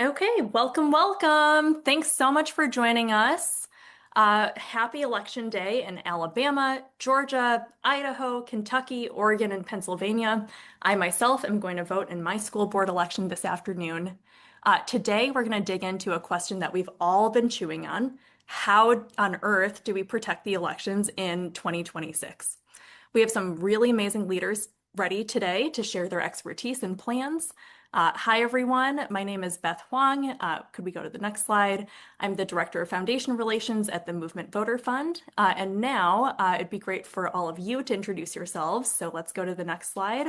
Okay, welcome, welcome. Thanks so much for joining us. Happy Election Day in Alabama, Georgia, Idaho, Kentucky, Oregon, and Pennsylvania. I myself am going to vote in my school board election this afternoon. Today, we're going to dig into a question that we've all been chewing on. How on earth do we protect the elections in 2026? We have some really amazing leaders ready today to share their expertise and plans. Hi, everyone. My name is Beth Huang. Could we go to the next slide? I'm the Director of Foundation Relations at the Movement Voter Fund. And now it'd be great for all of you to introduce yourselves. So let's go to the next slide.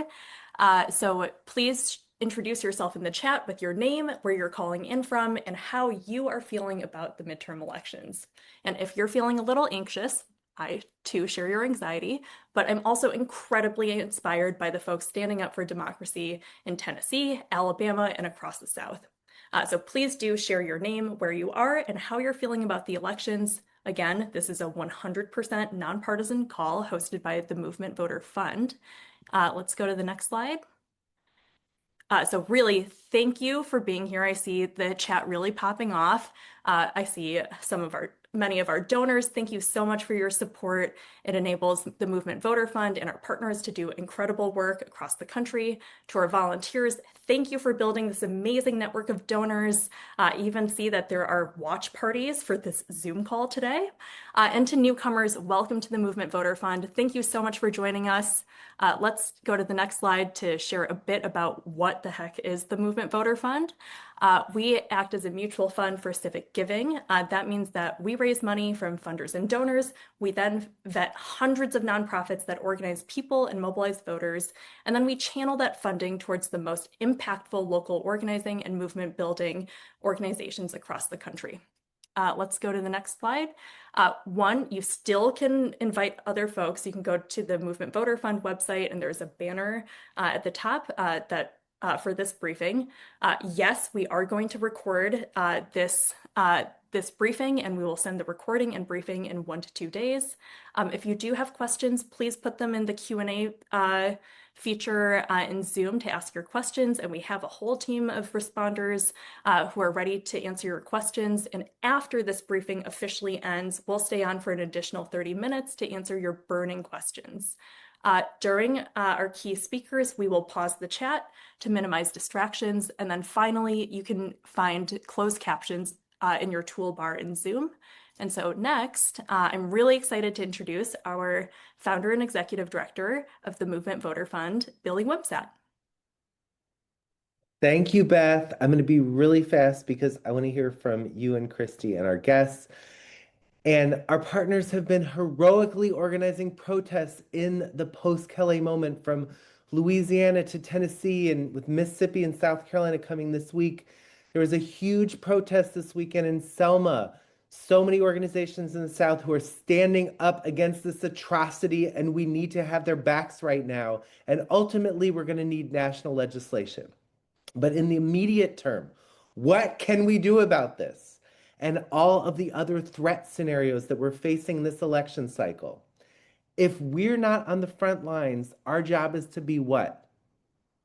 So please introduce yourself in the chat with your name, where you're calling in from, and how you are feeling about the midterm elections. And if you're feeling a little anxious, I too share your anxiety, but I'm also incredibly inspired by the folks standing up for democracy in Tennessee, Alabama, and across the South. So please do share your name, where you are, and how you're feeling about the elections. Again, this is a 100% nonpartisan call hosted by the Movement Voter Fund. Let's go to the next slide. So really, thank you for being here. I see the chat really popping off. I see many of our donors. Thank you so much for your support. It enables the Movement Voter Fund and our partners to do incredible work across the country. To our volunteers, thank you for building this amazing network of donors. Even see that there are watch parties for this Zoom call today. And to newcomers, welcome to the Movement Voter Fund. Thank you so much for joining us. Let's go to the next slide to share a bit about what the heck is the Movement Voter Fund. We act as a mutual fund for civic giving. That means that we raise money from funders and donors. We then vet hundreds of nonprofits that organize people and mobilize voters. And then we channel that funding towards the most impactful local organizing and movement building organizations across the country. Let's go to the next slide. One, you still can invite other folks. You can go to the Movement Voter Fund website, and there's a banner at the top that for this briefing. Yes, we are going to record this briefing, and we will send the recording and briefing in 1 to 2 days. If you do have questions, please put them in the Q&A feature in Zoom to ask your questions, and we have a whole team of responders who are ready to answer your questions. And after this briefing officially ends, we'll stay on for an additional 30 minutes to answer your burning questions. During our key speakers, we will pause the chat to minimize distractions. And then finally, you can find closed captions in your toolbar in Zoom. And so next, I'm really excited to introduce our founder and executive director of the Movement Voter Fund, Billy Wimsatt. Thank you, Beth. I'm going to be really fast because I want to hear from you and Christy and our guests. And our partners have been heroically organizing protests in the post-Kelly moment from Louisiana to Tennessee and with Mississippi and South Carolina coming this week. There was a huge protest this weekend in Selma. So many organizations in the South who are standing up against this atrocity, and we need to have their backs right now. And ultimately, we're going to need national legislation. But in the immediate term, what can we do about this? And all of the other threat scenarios that we're facing this election cycle. If we're not on the front lines, our job is to be what?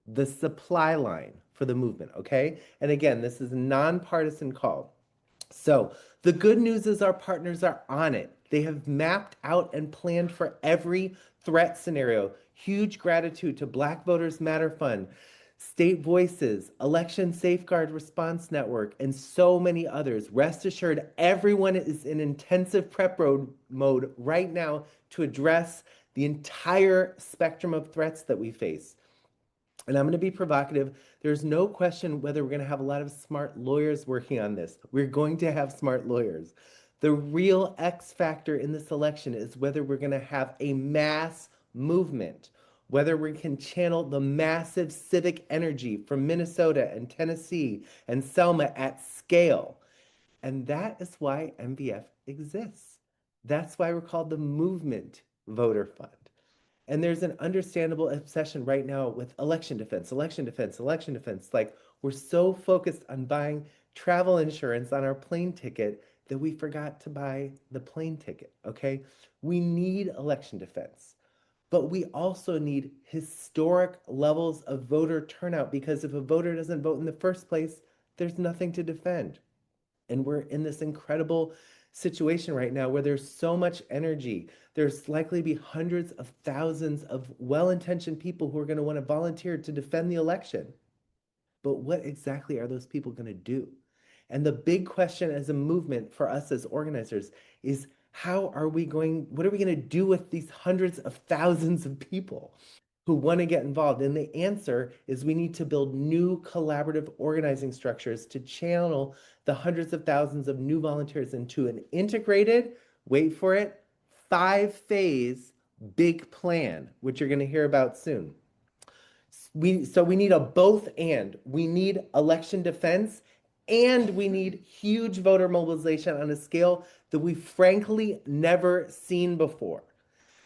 The supply line for the movement, okay? And again, this is a nonpartisan call. So the good news is our partners are on it. They have mapped out and planned for every threat scenario. Huge gratitude to Black Voters Matter Fund, State Voices, Election Safeguard Response Network, and so many others. Rest assured, everyone is in intensive prep mode right now to address the entire spectrum of threats that we face. And I'm going to be provocative. There's no question whether we're going to have a lot of smart lawyers working on this. We're going to have smart lawyers. The real X factor in this election is whether we're going to have a mass movement, whether we can channel the massive civic energy from Minnesota and Tennessee and Selma at scale. And that is why MVF exists. That's why we're called the Movement Voter Fund. And there's an understandable obsession right now with election defense, election defense, election defense. Like we're so focused on buying travel insurance on our plane ticket that we forgot to buy the plane ticket, okay? We need election defense, but we also need historic levels of voter turnout because if a voter doesn't vote in the first place, there's nothing to defend. And we're in this incredible situation right now where there's so much energy. There's likely to be hundreds of thousands of well-intentioned people who are going to want to volunteer to defend the election. But what exactly are those people going to do? And the big question as a movement for us as organizers is what are we going to do with these hundreds of thousands of people who want to get involved? And the answer is we need to build new collaborative organizing structures to channel the hundreds of thousands of new volunteers into an integrated, wait for it, 5-phase big plan, which you're going to hear about soon. We need a both and. We need election defense and we need huge voter mobilization on a scale that we've frankly never seen before.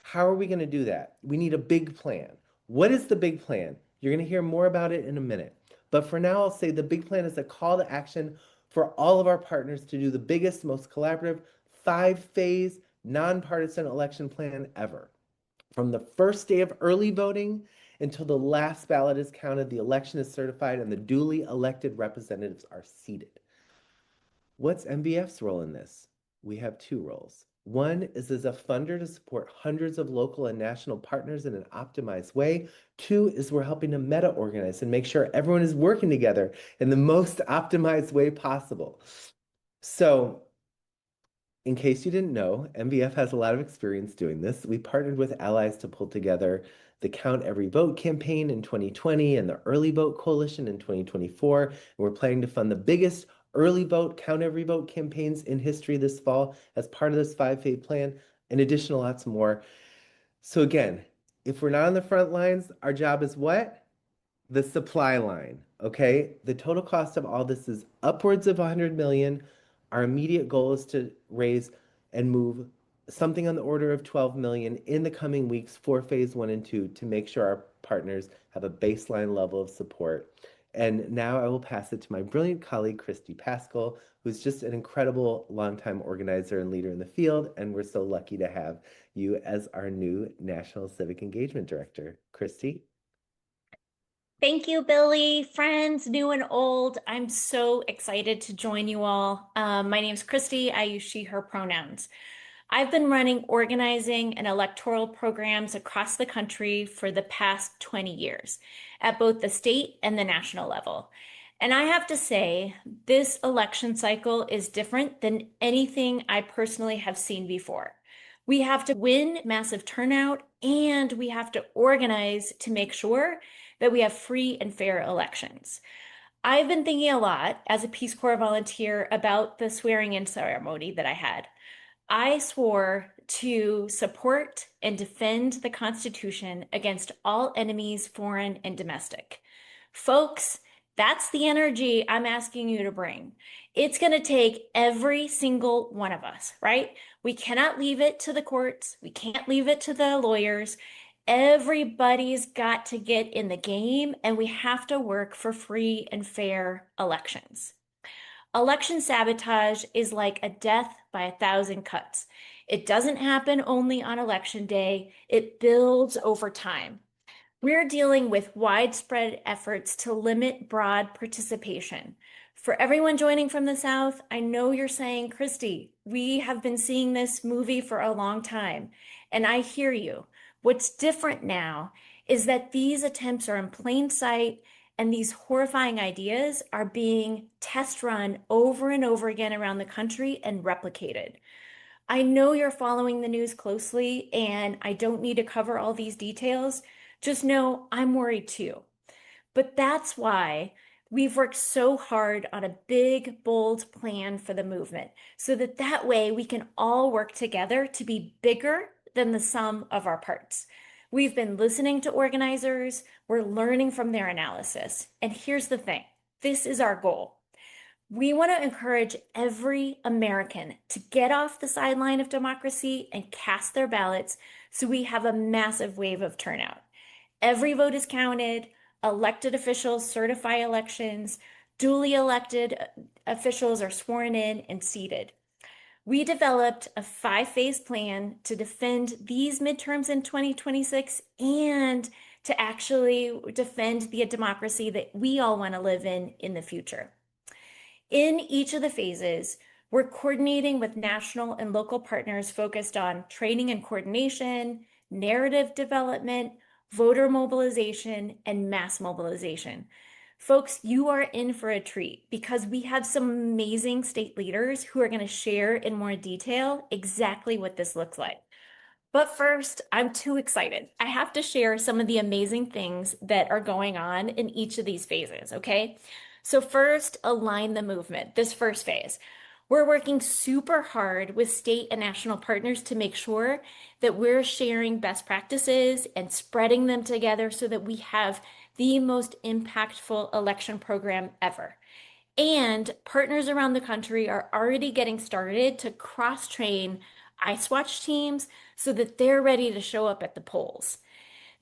How are we going to do that? We need a big plan. What is the big plan? You're going to hear more about it in a minute. But for now, I'll say the big plan is a call to action for all of our partners to do the biggest, most collaborative 5-phase nonpartisan election plan ever. From the first day of early voting until the last ballot is counted, the election is certified, and the duly elected representatives are seated. What's MVF's role in this? We have two roles. One is as a funder to support hundreds of local and national partners in an optimized way. Two is we're helping to meta organize and make sure everyone is working together in the most optimized way possible. So in case you didn't know, MVF has a lot of experience doing this. We partnered with allies to pull together the Count Every Vote campaign in 2020 and the Early Vote Coalition in 2024. And we're planning to fund the biggest early vote, Count Every Vote campaigns in history this fall as part of this 5-phase plan, in addition to lots more. So again, if we're not on the front lines, our job is what? The supply line, okay? The total cost of all this is upwards of 100 million. Our immediate goal is to raise and move something on the order of 12 million in the coming weeks for phase 1 and 2 to make sure our partners have a baseline level of support. And now I will pass it to my brilliant colleague, Christy Pascal, who's just an incredible longtime organizer and leader in the field. And we're so lucky to have you as our new National Civic Engagement Director. Christy? Thank you, Billy. Friends, new and old. I'm so excited to join you all. My name's Christy. I use she, her pronouns. I've been running organizing and electoral programs across the country for the past 20 years at both the state and the national level. And I have to say, this election cycle is different than anything I personally have seen before. We have to win massive turnout and we have to organize to make sure that we have free and fair elections. I've been thinking a lot as a Peace Corps volunteer about the swearing-in ceremony that I had. I swore to support and defend the Constitution against all enemies, foreign and domestic. Folks, that's the energy I'm asking you to bring. It's going to take every single one of us, right? We cannot leave it to the courts. We can't leave it to the lawyers. Everybody's got to get in the game, and we have to work for free and fair elections. Election sabotage is like a death by 1,000 cuts. It doesn't happen only on election day, it builds over time. We're dealing with widespread efforts to limit broad participation. For everyone joining from the South, I know you're saying, Christy, we have been seeing this movie for a long time, and I hear you. What's different now is that these attempts are in plain sight and these horrifying ideas are being test run over and over again around the country and replicated. I know you're following the news closely and I don't need to cover all these details. Just know I'm worried too. But that's why we've worked so hard on a big, bold plan for the movement so that way we can all work together to be bigger than the sum of our parts. We've been listening to organizers, we're learning from their analysis. And here's the thing, this is our goal. We want to encourage every American to get off the sideline of democracy and cast their ballots so we have a massive wave of turnout. Every vote is counted, elected officials certify elections, duly elected officials are sworn in and seated. We developed a 5-phase plan to defend these midterms in 2026 and to actually defend the democracy that we all want to live in the future. In each of the phases, we're coordinating with national and local partners focused on training and coordination, narrative development, voter mobilization, and mass mobilization. Folks, you are in for a treat because we have some amazing state leaders who are going to share in more detail exactly what this looks like. But first, I'm too excited. I have to share some of the amazing things that are going on in each of these phases, okay? So first, align the movement, this first phase. We're working super hard with state and national partners to make sure that we're sharing best practices and spreading them together so that we have the most impactful election program ever. And partners around the country are already getting started to cross-train ICE Watch teams so that they're ready to show up at the polls.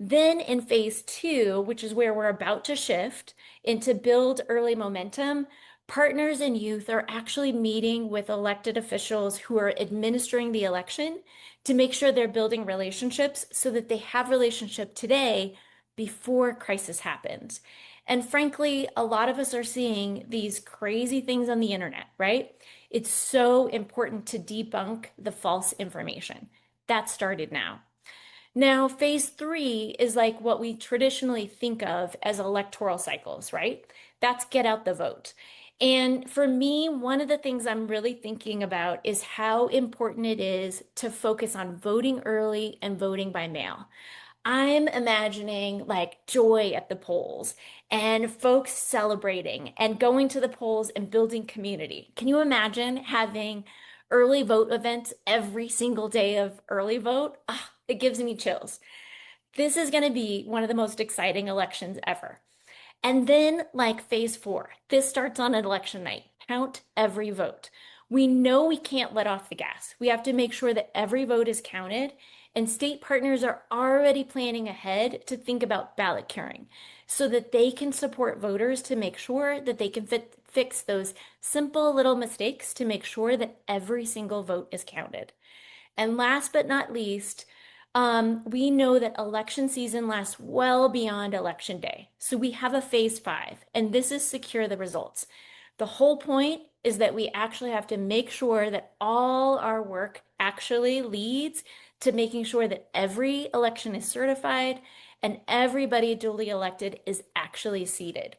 Then in phase two, which is where we're about to shift into build early momentum, partners and youth are actually meeting with elected officials who are administering the election to make sure they're building relationships so that they have relationship today before crisis happens. And frankly, a lot of us are seeing these crazy things on the internet, right? It's so important to debunk the false information. That started now. Now, phase three is like what we traditionally think of as electoral cycles, right? That's get out the vote. And for me, one of the things I'm really thinking about is how important it is to focus on voting early and voting by mail. I'm imagining like joy at the polls and folks celebrating and going to the polls and building community. Can you imagine having early vote events every single day of early vote? Ah, it gives me chills. This is going to be one of the most exciting elections ever. And then, like phase four, this starts on an election night. Count every vote. We know we can't let off the gas. We have to make sure that every vote is counted, and state partners are already planning ahead to think about ballot curing so that they can support voters to make sure that they can fix those simple little mistakes to make sure that every single vote is counted. And last but not least, we know that election season lasts well beyond election day. So we have a phase five, and this is secure the results. The whole point is that we actually have to make sure that all our work actually leads to making sure that every election is certified and everybody duly elected is actually seated.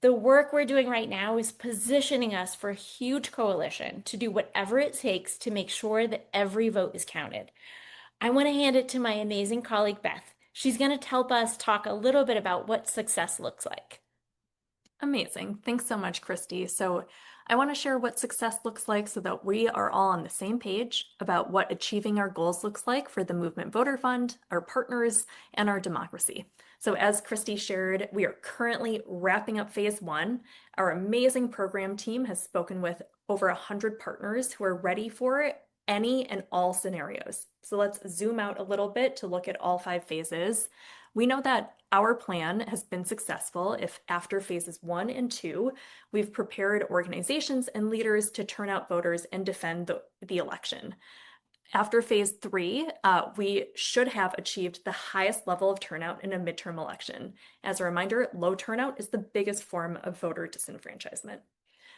The work we're doing right now is positioning us for a huge coalition to do whatever it takes to make sure that every vote is counted. I want to hand it to my amazing colleague, Beth. She's going to help us talk a little bit about what success looks like. Amazing. Thanks so much, Christy. So I want to share what success looks like so that we are all on the same page about what achieving our goals looks like for the Movement Voter Fund, our partners, and our democracy. So as Christy shared, we are currently wrapping up phase one. Our amazing program team has spoken with over 100 partners who are ready for any and all scenarios. So let's zoom out a little bit to look at all 5 phases. We know that our plan has been successful if after phases 1 and 2, we've prepared organizations and leaders to turn out voters and defend the election. After phase 3, we should have achieved the highest level of turnout in a midterm election. As a reminder, low turnout is the biggest form of voter disenfranchisement.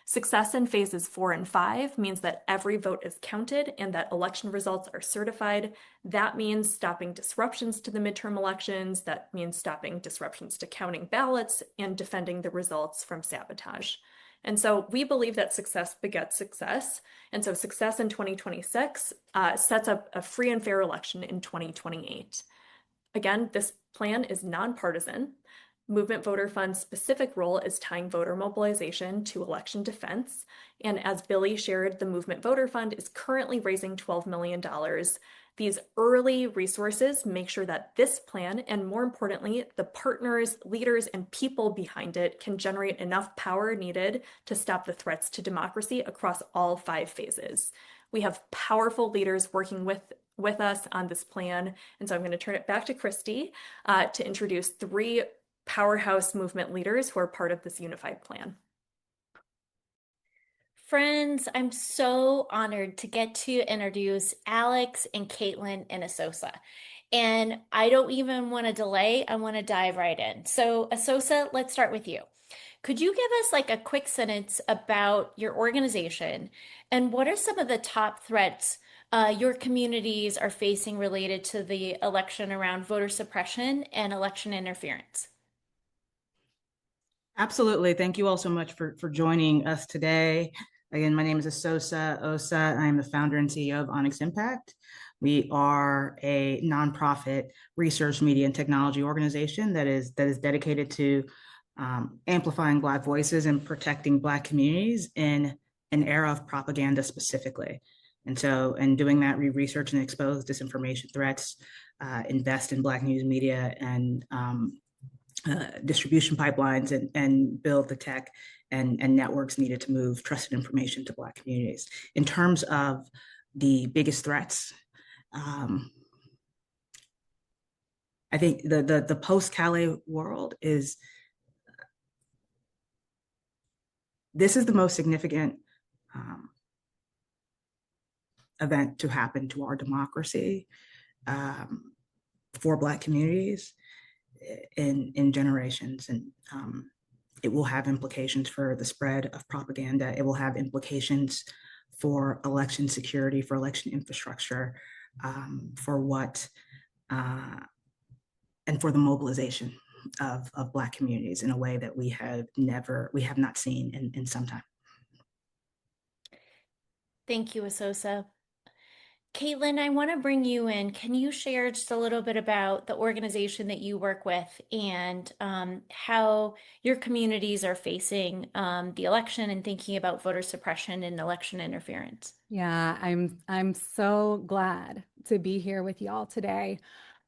Success in phases 4 and 5 means that every vote is counted and that election results are certified. That means stopping disruptions to the midterm elections. That means stopping disruptions to counting ballots and defending the results from sabotage. And so we believe that success begets success. And so success in 2026 sets up a free and fair election in 2028. Again, this plan is nonpartisan. Movement Voter Fund's specific role is tying voter mobilization to election defense. And as Billy shared, the Movement Voter Fund is currently raising $12 million. These early resources make sure that this plan, and more importantly, the partners, leaders, and people behind it can generate enough power needed to stop the threats to democracy across all 5 phases. We have powerful leaders working with us on this plan. And so I'm going to turn it back to Christy to introduce 3 powerhouse movement leaders who are part of this unified plan. Friends, I'm so honored to get to introduce Alex and Caitlin and Asosa. And I don't even want to delay, I want to dive right in. So, Asosa, let's start with you. Could you give us like a quick sentence about your organization and what are some of the top threats your communities are facing related to the election around voter suppression and election interference? Absolutely. Thank you all so much for joining us today. Again, my name is Asosa Osa. I am the founder and CEO of Onyx Impact. We are a nonprofit research, media, and technology organization that is dedicated to amplifying Black voices and protecting Black communities in an era of propaganda specifically. And so, in doing that, we research and expose disinformation threats, invest in Black news media, and distribution pipelines and build the tech and networks needed to move trusted information to Black communities. In terms of the biggest threats, I think the post-Calais world is, this is the most significant event to happen to our democracy for Black communities in generations. And it will have implications for the spread of propaganda. It will have implications for election security, for election infrastructure, for what, and for the mobilization of Black communities in a way that we have not seen in some time. Thank you, Asosa. Caitlin, I want to bring you in. Can you share just a little bit about the organization that you work with and how your communities are facing the election and thinking about voter suppression and election interference? Yeah, I'm so glad to be here with y'all today.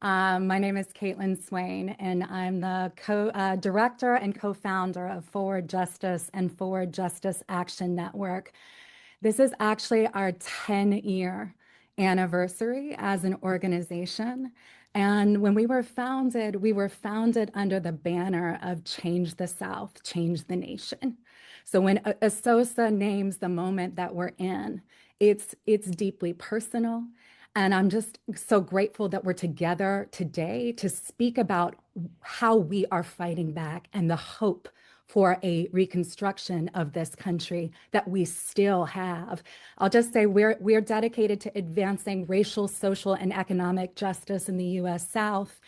My name is Caitlin Swain, and I'm the director and co-founder of Forward Justice and Forward Justice Action Network. This is actually our 10-year anniversary as an organization. And when we were founded under the banner of Change the South, Change the Nation. So when Asosa names the moment that we're in, it's deeply personal. And I'm just so grateful that we're together today to speak about how we are fighting back and the hope for a reconstruction of this country that we still have. I'll just say we're dedicated to advancing racial, social, and economic justice in the U.S. South.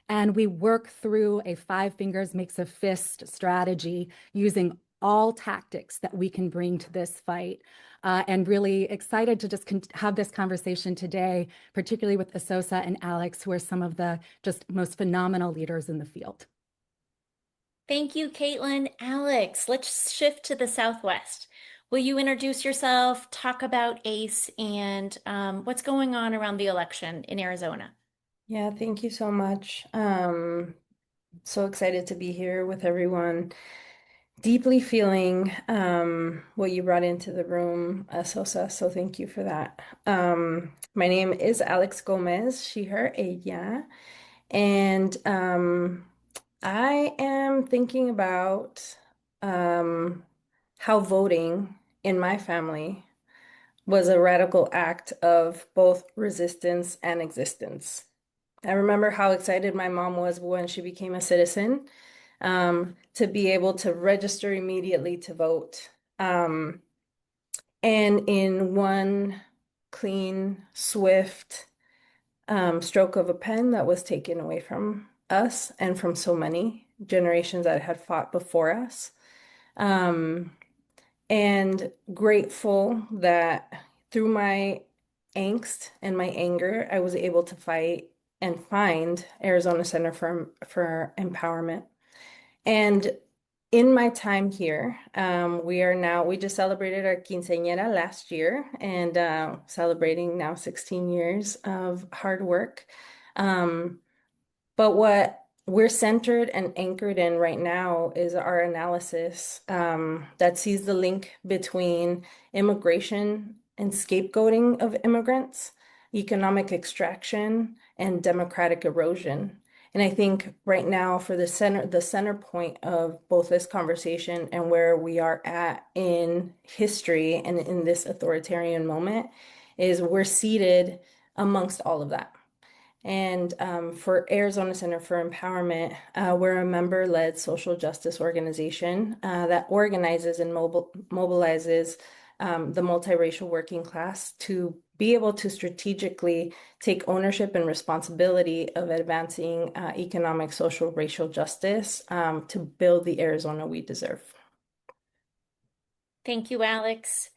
And we work through a five fingers makes a fist strategy using all tactics that we can bring to this fight. And really excited to just have this conversation today, particularly with Asosa and Alex, who are some of the just most phenomenal leaders in the field. Thank you, Caitlin. Alex, let's shift to the Southwest. Will you introduce yourself, talk about ACE, and what's going on around the election in Arizona? Yeah, thank you so much. So excited to be here with everyone. Deeply feeling what you brought into the room, Sosa, so thank you for that. My name is Alex Gomez, she, her, ella, and I am thinking about how voting in my family was a radical act of both resistance and existence. I remember how excited my mom was when she became a citizen, to be able to register immediately to vote. And in one clean, swift stroke of a pen that was taken away from us and from so many generations that had fought before us. And grateful that through my angst and my anger, I was able to fight and find Arizona Center for Empowerment. And in my time here, we just celebrated our quinceañera last year and celebrating now 16 years of hard work. But what we're centered and anchored in right now is our analysis that sees the link between immigration and scapegoating of immigrants, economic extraction, and democratic erosion. And I think right now for the center point of both this conversation and where we are at in history and in this authoritarian moment is we're seated amongst all of that. And for Arizona Center for Empowerment, we're a member-led social justice organization that organizes and mobilizes the multiracial working class to be able to strategically take ownership and responsibility of advancing economic, social, racial justice to build the Arizona we deserve. Thank you, Alex.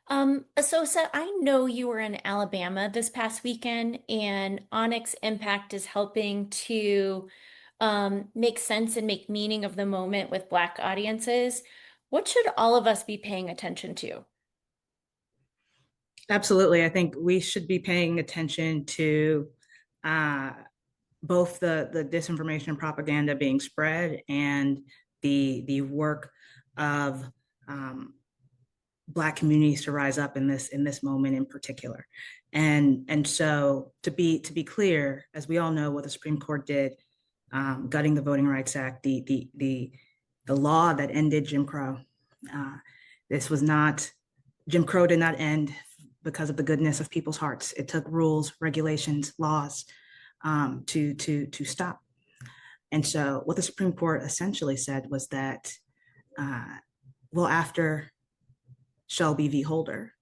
Asosa, I know you were in Alabama this past weekend, and Onyx Impact is helping to make sense and make meaning of the moment with Black audiences. What should all of us be paying attention to? Absolutely. I think we should be paying attention to both the disinformation and propaganda being spread and the work of Black communities to rise up in this moment in particular. And so to be clear, as we all know, what the Supreme Court did, gutting the Voting Rights Act, the law that ended Jim Crow. This was not, Jim Crow did not end because of the goodness of people's hearts. It took rules, regulations, laws to stop. And so what the Supreme Court essentially said was that, well, after Shelby v. Holder,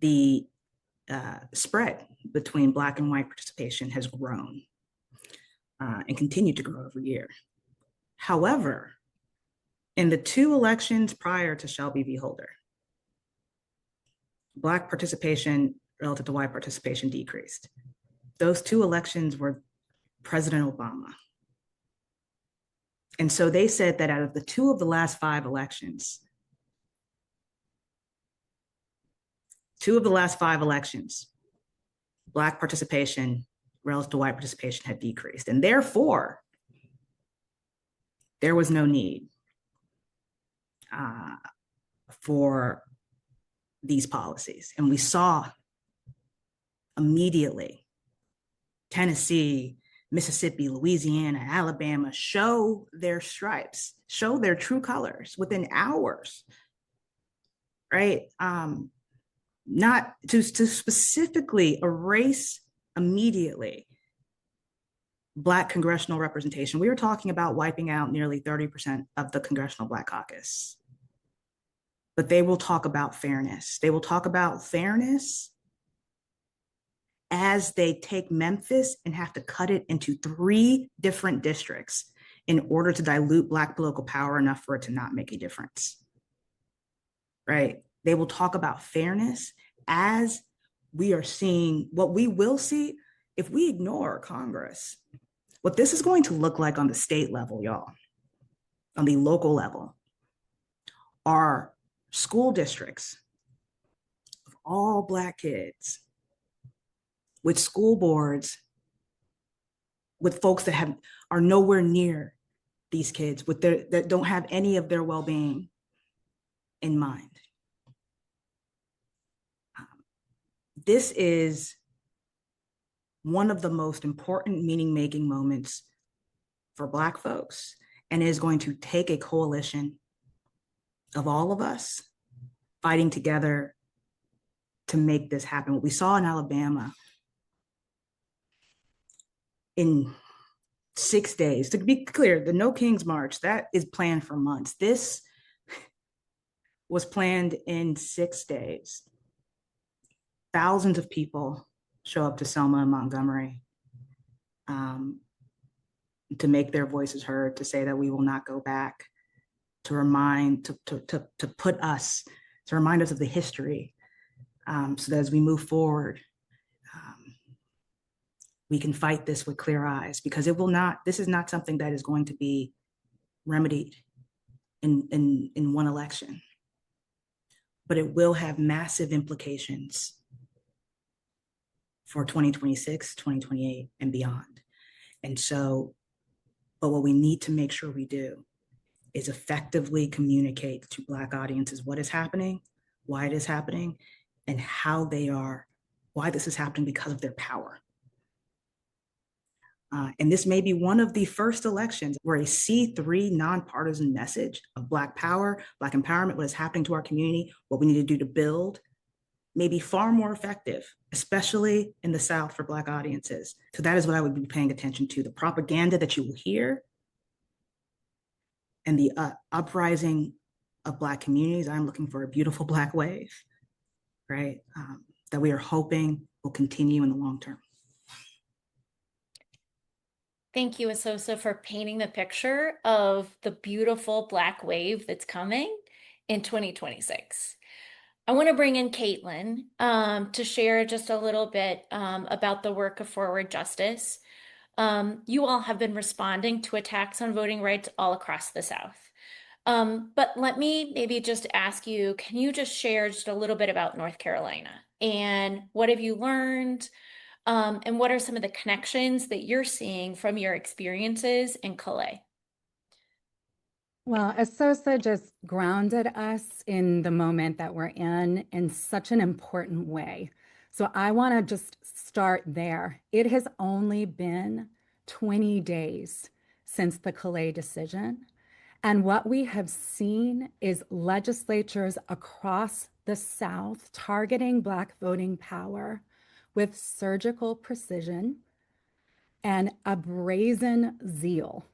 the spread between Black and white participation has grown and continued to grow every year. However, in the 2 elections prior to Shelby v. Holder, Black participation relative to white participation decreased. Those 2 elections were President Obama. And so they said that out of the 2 of the last 5 elections, 2 of the last 5 elections, Black participation relative to white participation had decreased. And therefore, there was no need for these policies. And we saw immediately Tennessee, Mississippi, Louisiana, Alabama show their stripes, show their true colors within hours, right? Not to specifically erase immediately Black congressional representation. We were talking about wiping out nearly 30% of the Congressional Black Caucus. But they will talk about fairness. They will talk about fairness as they take Memphis and have to cut it into 3 different districts in order to dilute Black political power enough for it to not make a difference, right? They will talk about fairness as we are seeing, what we will see if we ignore Congress, what this is going to look like on the state level, y'all, on the local level, are school districts of all Black kids with school boards, with folks that are nowhere near these kids, that don't have any of their well-being in mind. This is one of the most important meaning-making moments for Black folks, and is going to take a coalition of all of us fighting together to make this happen. What we saw in Alabama in 6 days, to be clear, the No Kings March, that is planned for months. This was planned in 6 days. Thousands of people show up to Selma and Montgomery to make their voices heard, to say that we will not go back, to remind, to put us, to remind us of the history, so that as we move forward, we can fight this with clear eyes, because it will not, this is not something that is going to be remedied in one election, but it will have massive implications for 2026, 2028, and beyond. And so, but what we need to make sure we do is effectively communicate to Black audiences what is happening, why it is happening, and how they are, why this is happening because of their power. And this may be one of the first elections where a C3 nonpartisan message of Black power, Black empowerment, what is happening to our community, what we need to do to build, may be far more effective, especially in the South for Black audiences. So that is what I would be paying attention to, the propaganda that you will hear and the uprising of Black communities. I'm looking for a beautiful Black wave, right? That we are hoping will continue in the long term. Thank you, Asosa, for painting the picture of the beautiful Black wave that's coming in 2026. I want to bring in Caitlin to share just a little bit about the work of Forward Justice. You all have been responding to attacks on voting rights all across the South. But let me maybe just ask you, can you just share just a little bit about North Carolina and what have you learned? And what are some of the connections that you're seeing from your experiences in Calais? Well, Asosa just grounded us in the moment that we're in such an important way. So I want to just start there. It has only been 20 days since the Calais decision. And what we have seen is legislatures across the South targeting Black voting power with surgical precision and a brazen zeal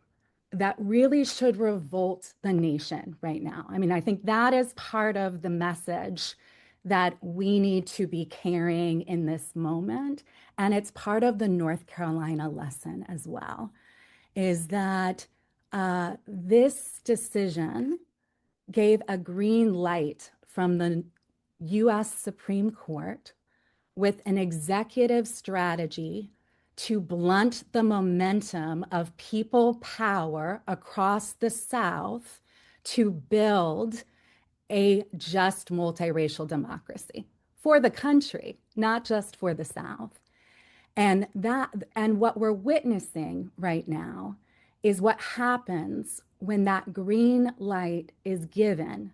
that really should revolt the nation right now. I mean, I think that is part of the message that we need to be carrying in this moment. And it's part of the North Carolina lesson as well, is that this decision gave a green light from the US Supreme Court with an executive strategy to blunt the momentum of people power across the South to build a just multiracial democracy for the country, not just for the South. And what we're witnessing right now is what happens when that green light is given.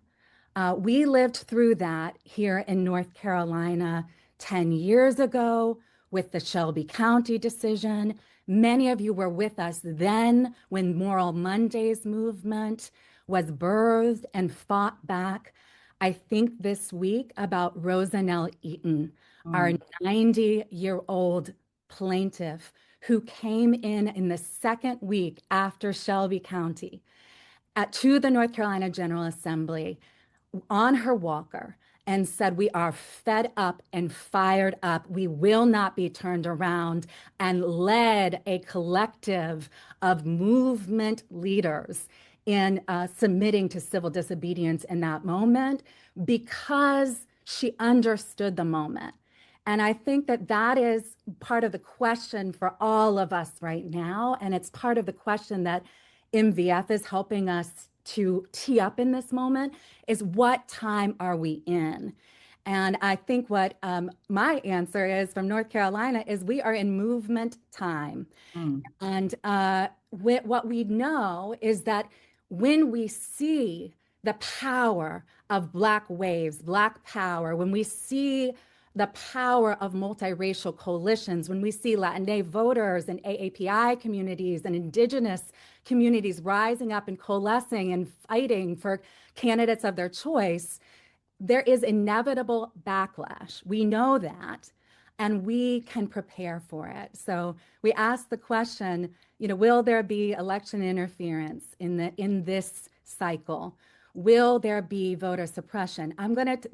We lived through that here in North Carolina 10 years ago with the Shelby County decision. Many of you were with us then when Moral Mondays movement was birthed and fought back. I think this week about Rosanelle Eaton, our 90-year-old plaintiff who came in the second week after Shelby County to the North Carolina General Assembly on her walker and said, "We are fed up and fired up. We will not be turned around," and led a collective of movement leaders in submitting to civil disobedience in that moment because she understood the moment. And I think that that is part of the question for all of us right now. And it's part of the question that MVF is helping us to tee up in this moment is what time are we in? And I think what my answer is from North Carolina is we are in movement time. And what we know is that when we see the power of Black waves, Black power, when we see the power of multiracial coalitions, when we see Latinx voters and AAPI communities and Indigenous communities rising up and coalescing and fighting for candidates of their choice, there is inevitable backlash. We know that, and we can prepare for it. So we ask the question, will there be election interference in this cycle? Will there be voter suppression?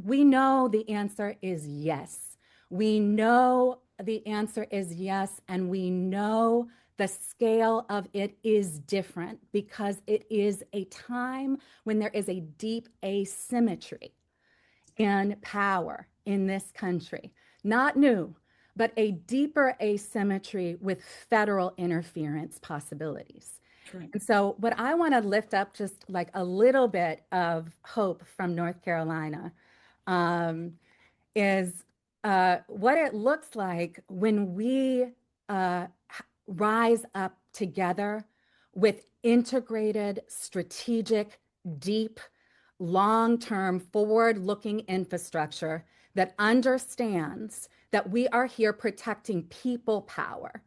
We know the answer is yes. We know the answer is yes, and we know the scale of it is different because it is a time when there is a deep asymmetry in power in this country. Not new, but a deeper asymmetry with federal interference possibilities. Right. And so what I want to lift up just like a little bit of hope from North Carolina is what it looks like when we rise up together with integrated, strategic, deep, long-term, forward-looking infrastructure that understands that we are here protecting people power,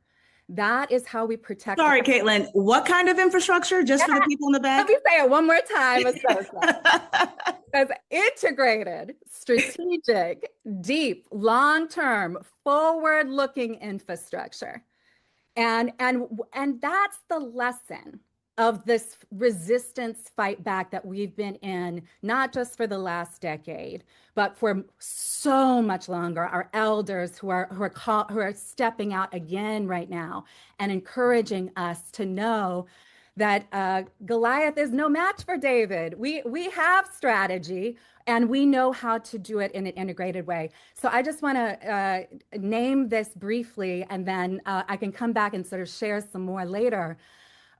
That is how we protect the Sorry, Caitlin. What kind of infrastructure? Just for the people in the Let back? me say it one more time, Asosa. As integrated, strategic, deep, long-term, forward-looking infrastructure. And that's the lesson of this resistance fight back that we've been in, not just for the last decade, but for so much longer. Our elders who are stepping out again right now and encouraging us to know that Goliath is no match for David. We have strategy and we know how to do it in an integrated way. So I just want to name this briefly, and then I can come back and sort of share some more later.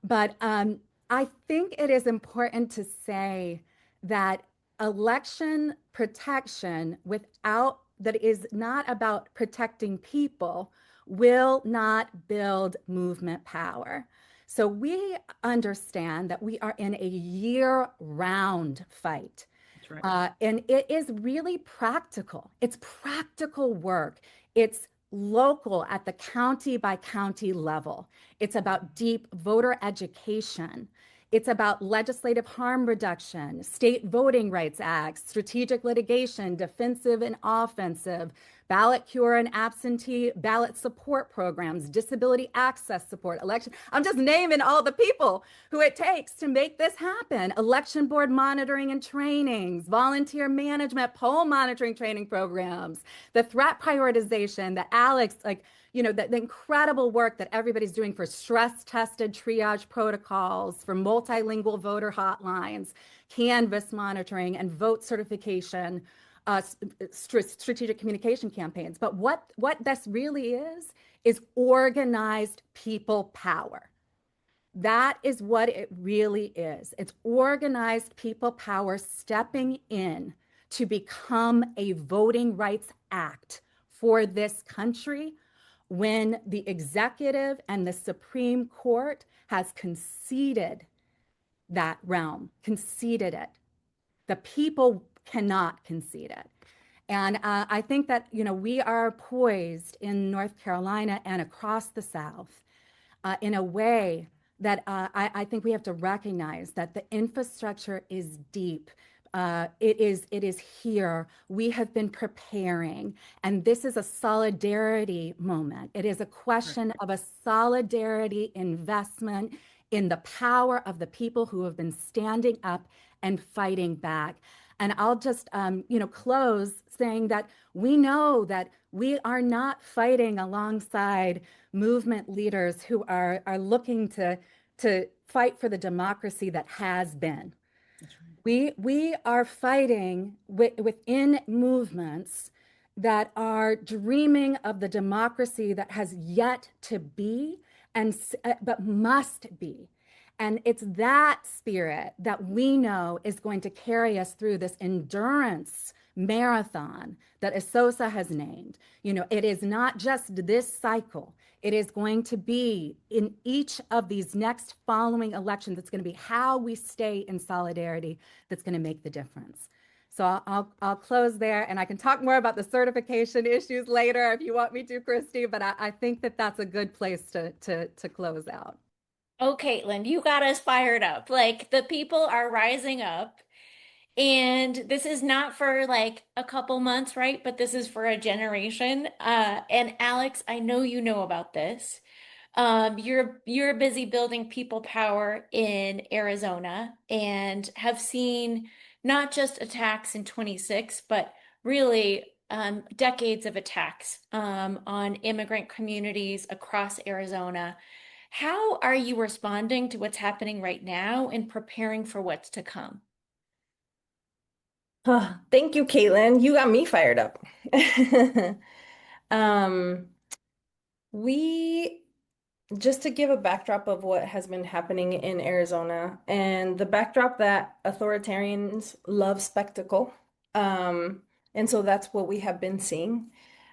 But I think it is important to say that election protection without that is not about protecting people will not build movement power. So we understand that we are in a year-round fight. That's right. And it is really practical. It's practical work. It's local at the county by county level. It's about deep voter education. It's about legislative harm reduction, state voting rights acts, strategic litigation, defensive and offensive, ballot cure and absentee ballot support programs, disability access support, election. I'm just naming all the people who it takes to make this happen. Election board monitoring and trainings, volunteer management, poll monitoring training programs, the threat prioritization that Alex, the incredible work that everybody's doing for stress tested triage protocols, for multilingual voter hotlines, canvas monitoring, and vote certification, strategic communication campaigns. But what this really is organized people power. That is what it really is. It's organized people power stepping in to become a voting rights act for this country when the executive and the Supreme Court has conceded that realm, conceded it. The people cannot concede it. And I think that, we are poised in North Carolina and across the South in a way that I think we have to recognize that the infrastructure is deep. It is here. We have been preparing, and this is a solidarity moment. It is a question of a solidarity investment in the power of the people who have been standing up and fighting back. And I'll just, close saying that we know that we are not fighting alongside movement leaders who are looking to fight for the democracy that has been. That's right. We are fighting within movements that are dreaming of the democracy that has yet to be but must be. And it's that spirit that we know is going to carry us through this endurance marathon that Esosa has named. It is not just this cycle. It is going to be in each of these next following elections. It's going to be how we stay in solidarity that's going to make the difference. So I'll close there, and I can talk more about the certification issues later if you want me to, Christy, but I think that that's a good place to close out. Oh, Caitlin, you got us fired up. Like the people are rising up. And this is not for like a couple months, right? But this is for a generation. And Alex, I know you know about this. You're busy building people power in Arizona and have seen not just attacks in 26, but really decades of attacks on immigrant communities across Arizona. How are you responding to what's happening right now and preparing for what's to come? Thank you, Caitlin. You got me fired up. Um, we just to give a backdrop of what has been happening in Arizona and the backdrop that authoritarians love spectacle. And so that's what we have been seeing.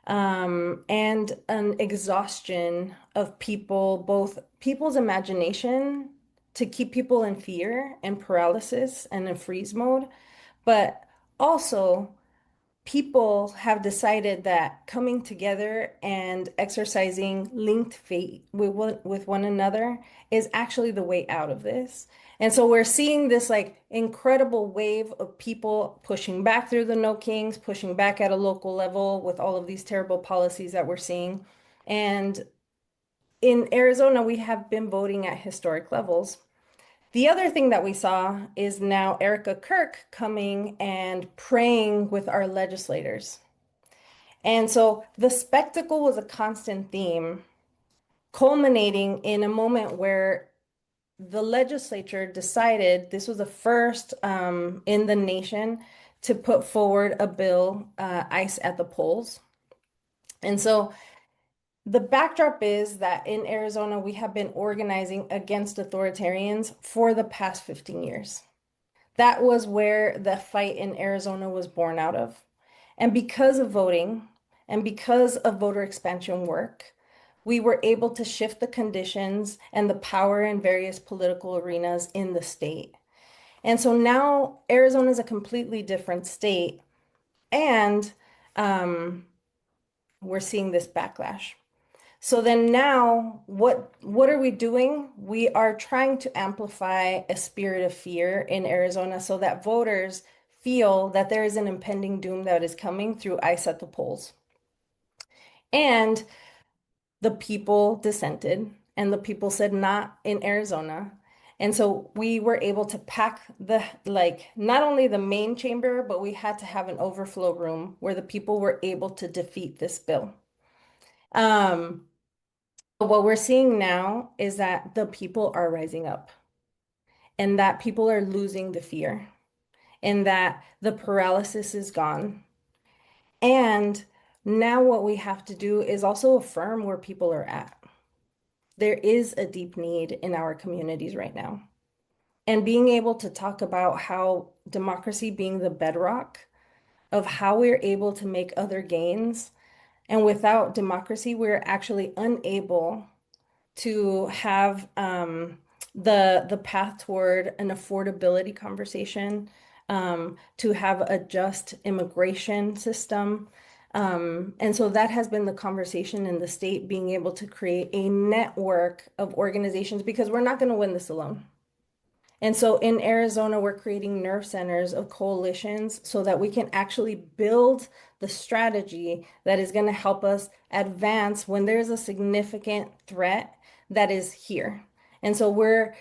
And an exhaustion of people, both people's imagination to keep people in fear and paralysis and in freeze mode, but also people have decided that coming together and exercising linked fate with one another is actually the way out of this. And so we're seeing this like incredible wave of people pushing back through the No Kings, pushing back at a local level with all of these terrible policies that we're seeing. And in Arizona, we have been voting at historic levels. The other thing that we saw is now Erica Kirk coming and praying with our legislators. And so the spectacle was a constant theme, culminating in a moment where the legislature decided this was the first in the nation to put forward a bill, ICE at the polls. And so the backdrop is that in Arizona, we have been organizing against authoritarians for the past 15 years. That was where the fight in Arizona was born out of. And because of voting and because of voter expansion work, we were able to shift the conditions and the power in various political arenas in the state. And so now Arizona is a completely different state, and we're seeing this backlash. So then now, what are we doing? We are trying to amplify a spirit of fear in Arizona so that voters feel that there is an impending doom that is coming through ICE at the polls. And the people dissented, and the people said not in Arizona. And so we were able to pack the, like, not only the main chamber, but we had to have an overflow room where the people were able to defeat this bill. What we're seeing now is that the people are rising up and that people are losing the fear and that the paralysis is gone. And now what we have to do is also affirm where people are at. There is a deep need in our communities right now. And being able to talk about how democracy being the bedrock of how we're able to make other gains. And without democracy, we're actually unable to have the path toward an affordability conversation, to have a just immigration system. And so that has been the conversation in the state, being able to create a network of organizations because we're not going to win this alone. And so in Arizona, we're creating nerve centers of coalitions so that we can actually build the strategy that is going to help us advance when there's a significant threat that is here. And so we're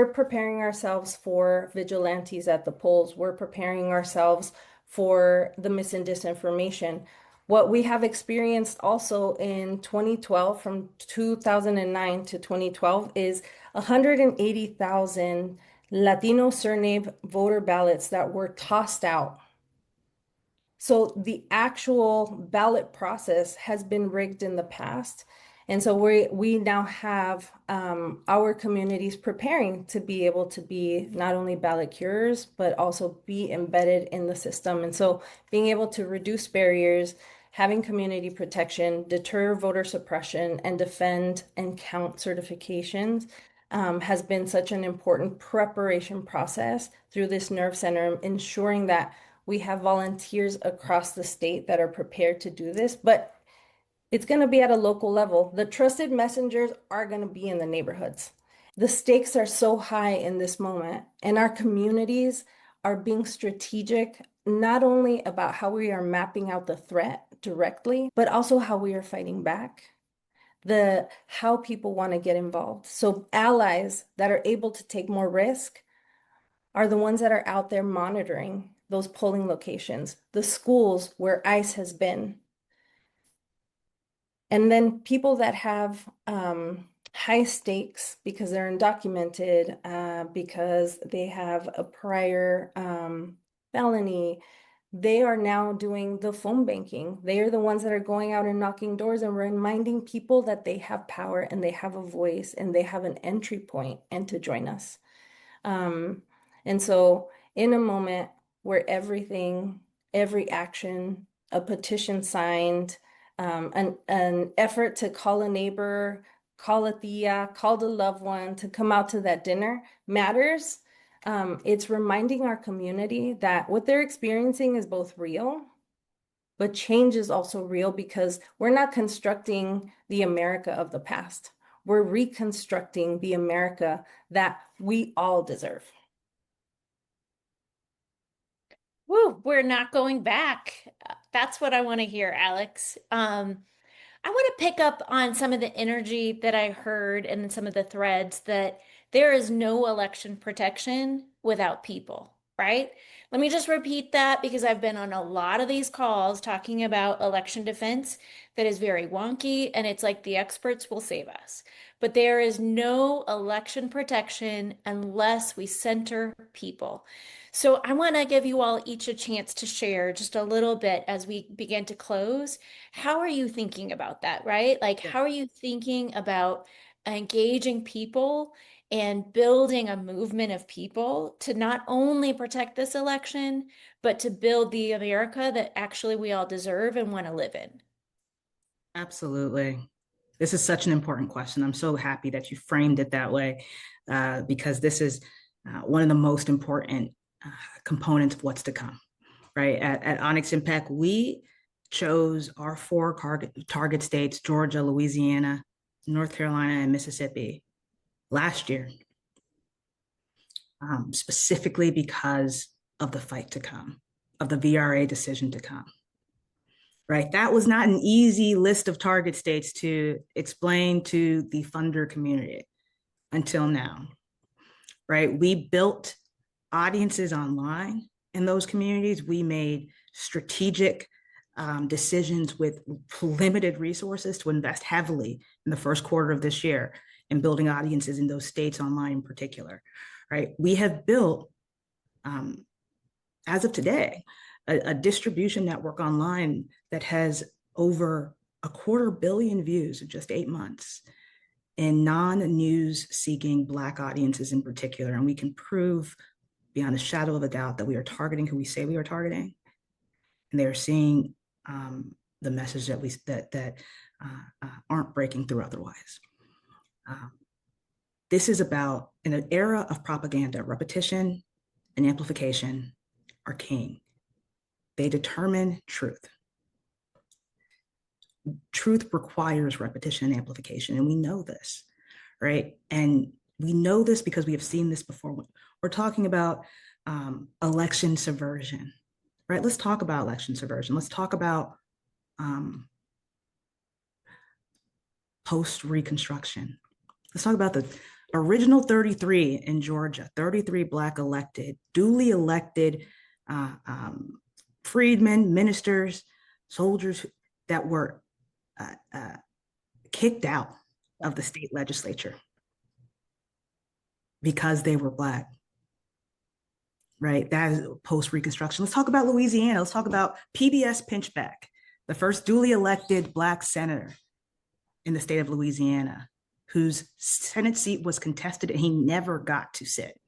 preparing ourselves for vigilantes at the polls. We're preparing ourselves for the mis and disinformation. What we have experienced also in 2012, from 2009 to 2012, is 180,000 Latino surname voter ballots that were tossed out. So the actual ballot process has been rigged in the past. And so we now have our communities preparing to be able to be not only ballot curers, but also be embedded in the system. And so being able to reduce barriers, having community protection, deter voter suppression, and defend and count certifications has been such an important preparation process through this nerve center, ensuring that we have volunteers across the state that are prepared to do this, but it's going to be at a local level. The trusted messengers are going to be in the neighborhoods. The stakes are so high in this moment, and our communities are being strategic, not only about how we are mapping out the threat directly, but also how we are fighting back, how people want to get involved. So allies that are able to take more risk are the ones that are out there monitoring those polling locations, the schools where ICE has been. And then people that have high stakes because they're undocumented, because they have a prior felony, they are now doing the phone banking. They are the ones that are going out and knocking doors and reminding people that they have power and they have a voice and they have an entry point and to join us. And so in a moment where every action, a petition signed, an effort to call a neighbor, call a tia, call the loved one to come out to that dinner matters. It's reminding our community that what they're experiencing is both real but change is also real because we're not constructing the America of the past. We're reconstructing the America that we all deserve. Woo, we're not going back. That's what I want to hear, Alex. I want to pick up on some of the energy that I heard and some of the threads that there is no election protection without people, right? Let me just repeat that because I've been on a lot of these calls talking about election defense that is very wonky and it's like the experts will save us. But there is no election protection unless we center people. So I want to give you all each a chance to share just a little bit as we begin to close. How are you thinking about that, right? Like, Yeah. how are you thinking about engaging people and building a movement of people to not only protect this election, but to build the America that actually we all deserve and want to live in? Absolutely. This is such an important question. I'm so happy that you framed it that way, because this is one of the most important components of what's to come, right? At Onyx Impact, we chose our four target states, Georgia, Louisiana, North Carolina, and Mississippi last year, specifically because of the fight to come, of the VRA decision to come. Right, that was not an easy list of target states to explain to the funder community until now, right? We built audiences online in those communities. We made strategic decisions with limited resources to invest heavily in the first quarter of this year in building audiences in those states online in particular, right? We have built, as of today, a distribution network online that has over 250 million views in just 8 months in non-news seeking Black audiences in particular. And we can prove beyond a shadow of a doubt that we are targeting who we say we are targeting. And they're seeing the message that aren't breaking through otherwise. This is about, in an era of propaganda, repetition and amplification are king. They determine truth. Truth requires repetition and amplification, and we know this, right? And we know this because we have seen this before. We're talking about election subversion, right? Let's talk about election subversion. Let's talk about post-Reconstruction. Let's talk about the original 33 in Georgia, 33 Black elected, duly elected freedmen, ministers, soldiers that were kicked out of the state legislature because they were Black, right? That is post-Reconstruction. Let's talk about Louisiana. Let's talk about PBS Pinchback, the first duly elected Black senator in the state of Louisiana, whose Senate seat was contested and he never got to sit.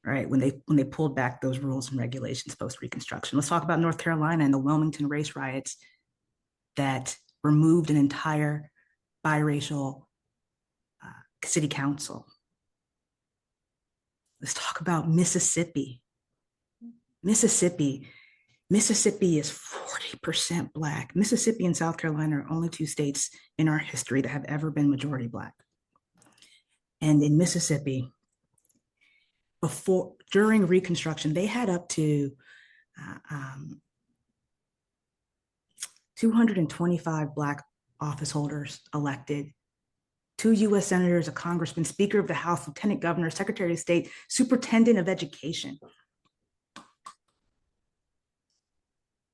Right, when they pulled back those rules and regulations post-Reconstruction. Let's talk about North Carolina and the Wilmington race riots that removed an entire biracial city council. Let's talk about Mississippi. Mississippi is 40% Black. Mississippi and South Carolina are only two states in our history that have ever been majority Black. And in Mississippi, during Reconstruction, they had up to 225 Black office holders elected, 2 US senators, a congressman, speaker of the House, lieutenant governor, secretary of state, superintendent of education.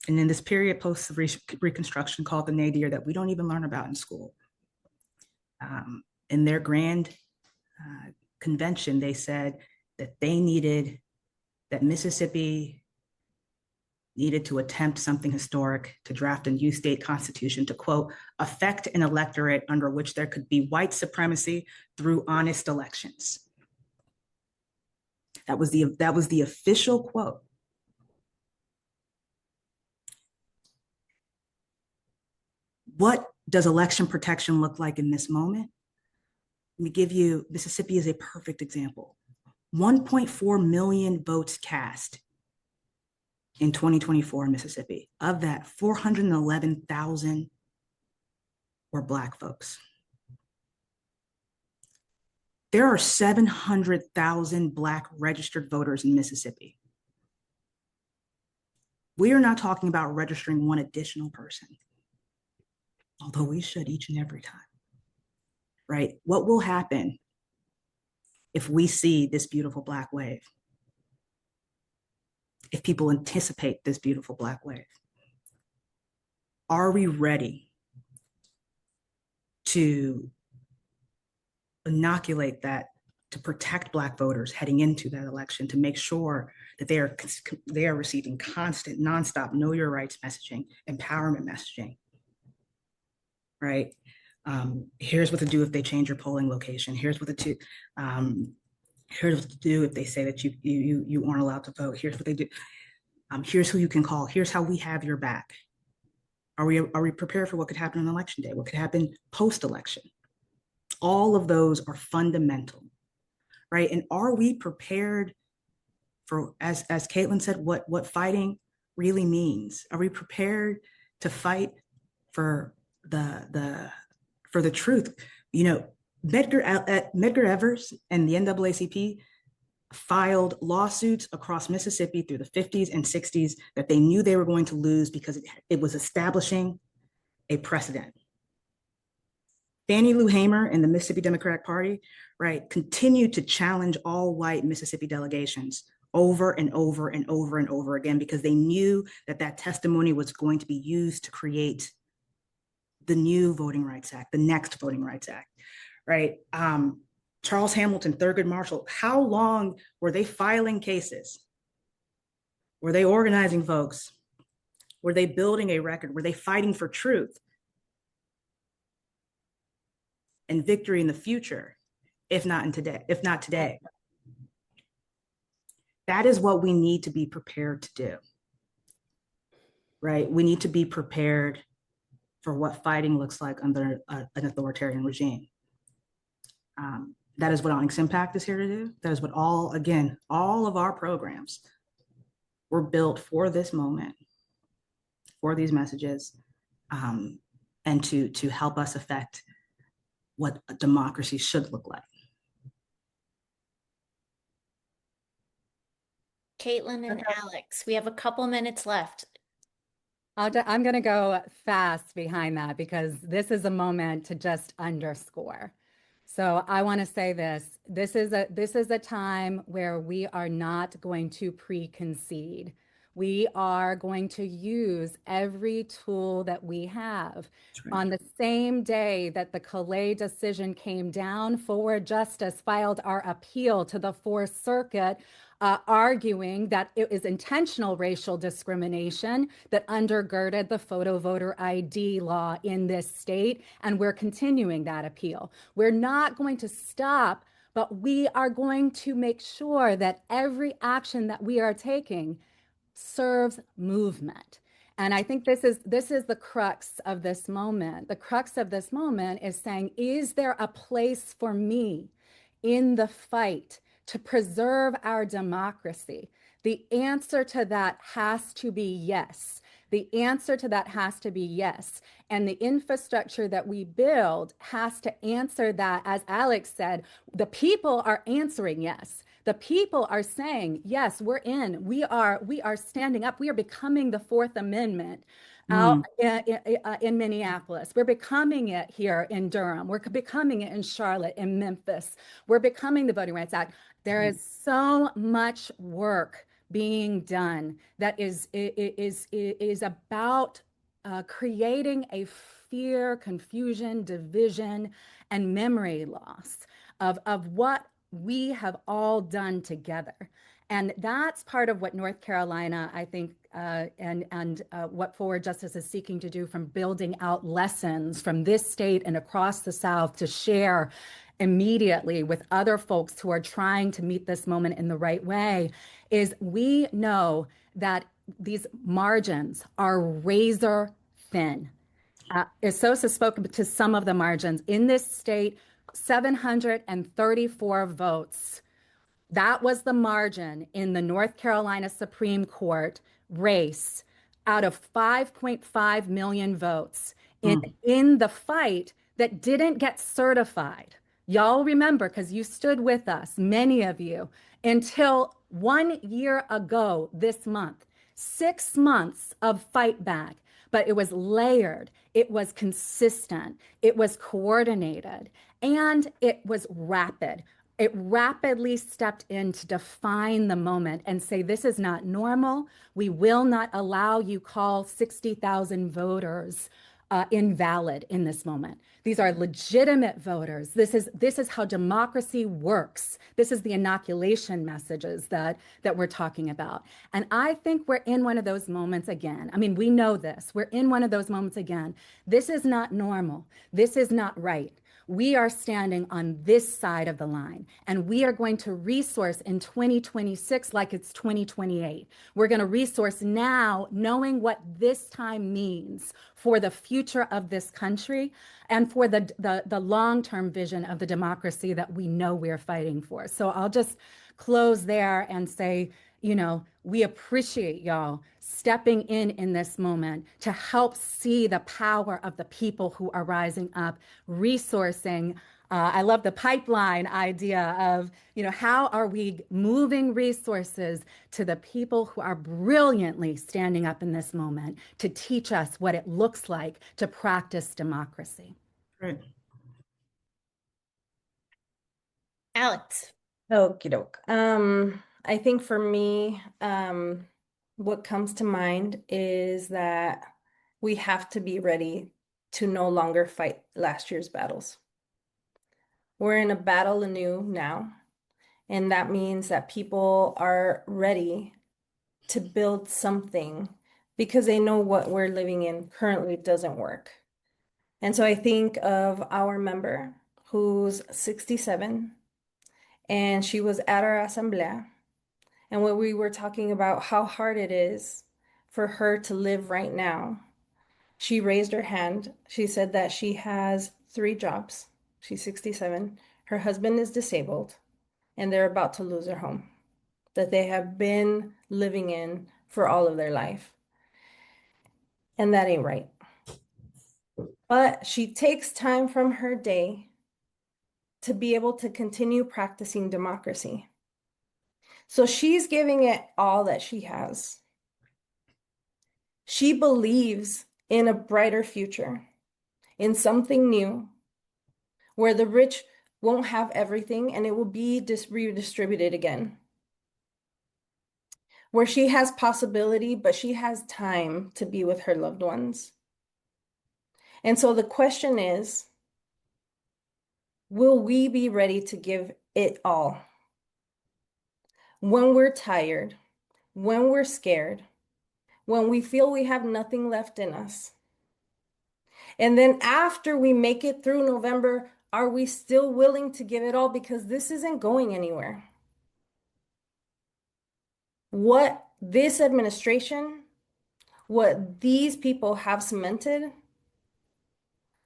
And in this period post-Reconstruction called the nadir that we don't even learn about in school, in their grand convention, they said that Mississippi needed to attempt something historic to draft a new state constitution to, quote, affect an electorate under which there could be white supremacy through honest elections. That was the official quote. What does election protection look like in this moment? Let me give you, Mississippi is a perfect example. 1.4 million votes cast in 2024 in Mississippi. Of that, 411,000 were Black folks. There are 700,000 Black registered voters in Mississippi. We are not talking about registering one additional person, although we should each and every time, right? What will happen if we see this beautiful Black wave? If people anticipate this beautiful Black wave? Are we ready to inoculate that, to protect Black voters heading into that election, to make sure that they are receiving constant, nonstop, know your rights messaging, empowerment messaging, right? Here's what to do if they change your polling location. Here's what to do if they say that you aren't allowed to vote. Here's what they do. Here's who you can call. Here's how we have your back. Are we prepared for what could happen on election day? What could happen post-election? All of those are fundamental, right? And are we prepared for, as Caitlin said, what fighting really means? Are we prepared to fight for the truth? You know, Medgar Evers and the NAACP filed lawsuits across Mississippi through the 50s and 60s that they knew they were going to lose because it was establishing a precedent. Fannie Lou Hamer and the Mississippi Democratic Party, right, continued to challenge all white Mississippi delegations over and over and over and over again because they knew that that testimony was going to be used to create the new Voting Rights Act, the next Voting Rights Act, right? Charles Hamilton, Thurgood Marshall, how long were they filing cases? Were they organizing folks? Were they building a record? Were they fighting for truth and victory in the future, if not today? That is what we need to be prepared to do, right? We need to be prepared for what fighting looks like under an authoritarian regime. That is what Onyx Impact is here to do. That is what all of our programs were built for this moment, for these messages, and to help us affect what a democracy should look like. Caitlin and Alex, we have a couple minutes left. I'm going to go fast behind that because this is a moment to just underscore. So I want to say this. This is a time where we are not going to pre-concede. We are going to use every tool that we have. Right. On the same day that the Calais decision came down, Forward Justice filed our appeal to the Fourth Circuit, arguing that it is intentional racial discrimination that undergirded the photo voter ID law in this state, and we're continuing that appeal. We're not going to stop, but we are going to make sure that every action that we are taking serves movement. And I think this is the crux of this moment. The crux of this moment is saying, is there a place for me in the fight to preserve our democracy? The answer to that has to be yes. The answer to that has to be yes. And the infrastructure that we build has to answer that. As Alex said, the people are answering yes. The people are saying, yes, we're in. We are standing up. We are becoming the Fourth Amendment out in Minneapolis. We're becoming it here in Durham. We're becoming it in Charlotte, in Memphis. We're becoming the Voting Rights Act. There is so much work being done that is about creating a fear, confusion, division, and memory loss of what we have all done together. And that's part of what North Carolina, I think, and what Forward Justice is seeking to do, from building out lessons from this state and across the South to share immediately with other folks who are trying to meet this moment in the right way, is we know that these margins are razor thin. Isosa spoke to some of the margins. In this state, 734 votes. That was the margin in the North Carolina Supreme Court race out of 5.5 million votes in the fight that didn't get certified. Y'all remember, because you stood with us, many of you, until 1 year ago this month. 6 months of fight back, but it was layered, it was consistent, it was coordinated, and it was rapid. It rapidly stepped in to define the moment and say, this is not normal. We will not allow you call 60,000 voters invalid in this moment. These are legitimate voters. This is how democracy works. This is the inoculation messages that we're talking about. And I think we're in one of those moments again. I mean, we know this. We're in one of those moments again. This is not normal. This is not right. We are standing on this side of the line, and we are going to resource in 2026 like it's 2028. We're going to resource now, knowing what this time means for the future of this country and for the long-term vision of the democracy that we know we're fighting for. So I'll just close there and say, we appreciate y'all stepping in this moment to help see the power of the people who are rising up, resourcing. I love the pipeline idea of, how are we moving resources to the people who are brilliantly standing up in this moment to teach us what it looks like to practice democracy. Great. Alex. Okie doke. I think for me, what comes to mind is that we have to be ready to no longer fight last year's battles. We're in a battle anew now, and that means that people are ready to build something because they know what we're living in currently doesn't work. And so I think of our member who's 67, and she was at our asamblea. And when we were talking about how hard it is for her to live right now, she raised her hand. She said that she has 3 jobs. She's 67. Her husband is disabled, and they're about to lose their home that they have been living in for all of their life. And that ain't right. But she takes time from her day to be able to continue practicing democracy. So she's giving it all that she has. She believes in a brighter future, in something new, where the rich won't have everything and it will be redistributed again. Where she has possibility, but she has time to be with her loved ones. And so the question is, will we be ready to give it all? When we're tired, when we're scared, when we feel we have nothing left in us. And then after we make it through November, are we still willing to give it all? Because this isn't going anywhere. What this administration, what these people have cemented